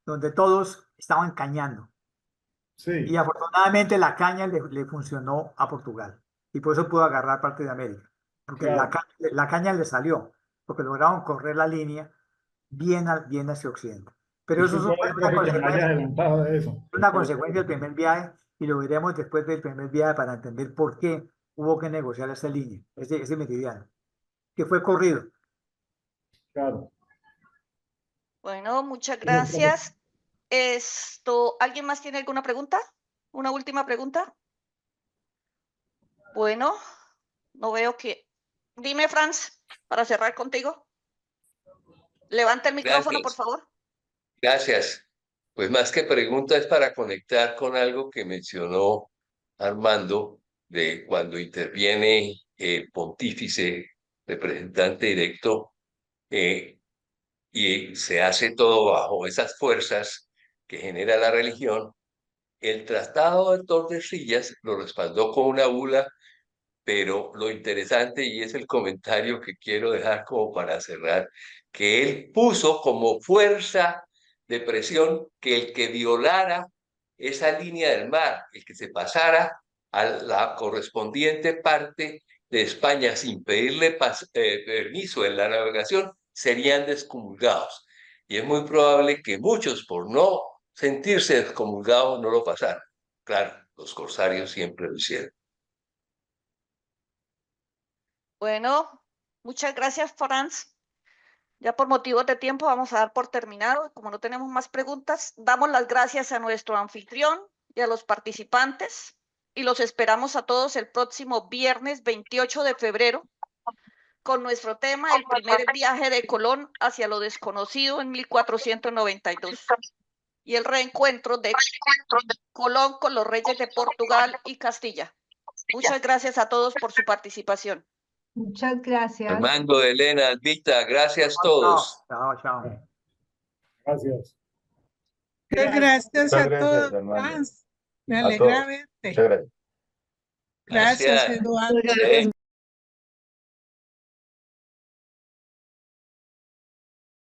donde todos estaban cañando. Y Sí, afortunadamente la caña le funcionó a Portugal y por eso pudo agarrar parte de América, porque claro. la caña le salió, porque lograron correr la línea bien hacia occidente. Pero eso es Disculpa, profe, que me haya adelantado de eso. una consecuencia del primer viaje y lo veremos después del primer viaje para entender por qué hubo que negociar esa línea, ese meridiano, que fue corrido. Claro. Bueno, muchas Bien, profe. gracias. ¿Alguien más tiene alguna pregunta? ¿Una última pregunta? Bueno, no veo que... Dime, Franz, para cerrar contigo. Levanta el micrófono, por Gracias, favor. gracias. Pues más que pregunta es para conectar con algo que mencionó Armando de cuando interviene el pontífice, representante directo, y se hace todo bajo esas fuerzas que genera la religión. El Tratado de Tordesillas lo respaldó con una bula, pero lo interesante, y es el comentario que quiero dejar como para cerrar, que él puso como fuerza de presión que el que violara esa línea del mar, el que se pasara a la correspondiente parte de España sin pedirle permiso en la navegación, serían descomulgados. Y es muy probable que muchos, por no sentirse descomulgados, no lo pasaran. Claro, los corsarios siempre lo hicieron. Bueno, muchas gracias, Franz. Ya por motivos de tiempo vamos a dar por terminado. Como no tenemos más preguntas, damos las gracias a nuestro anfitrión y a los participantes y los esperamos a todos el próximo viernes 28 de febrero con nuestro tema, el primer viaje de Colón hacia lo desconocido en 1492 y el reencuentro de Colón con los reyes de Portugal y Castilla. Muchas gracias a todos por su participación. Muchas gracias. Armando, Elena, Albita, gracias a todos. Chao, chao. Gracias. Muchas gracias Muchas a gracias, todos, Armando. Franz. Me A alegra todos. verte. Muchas gracias. Gracias, Gracias. Eduardo. Ven.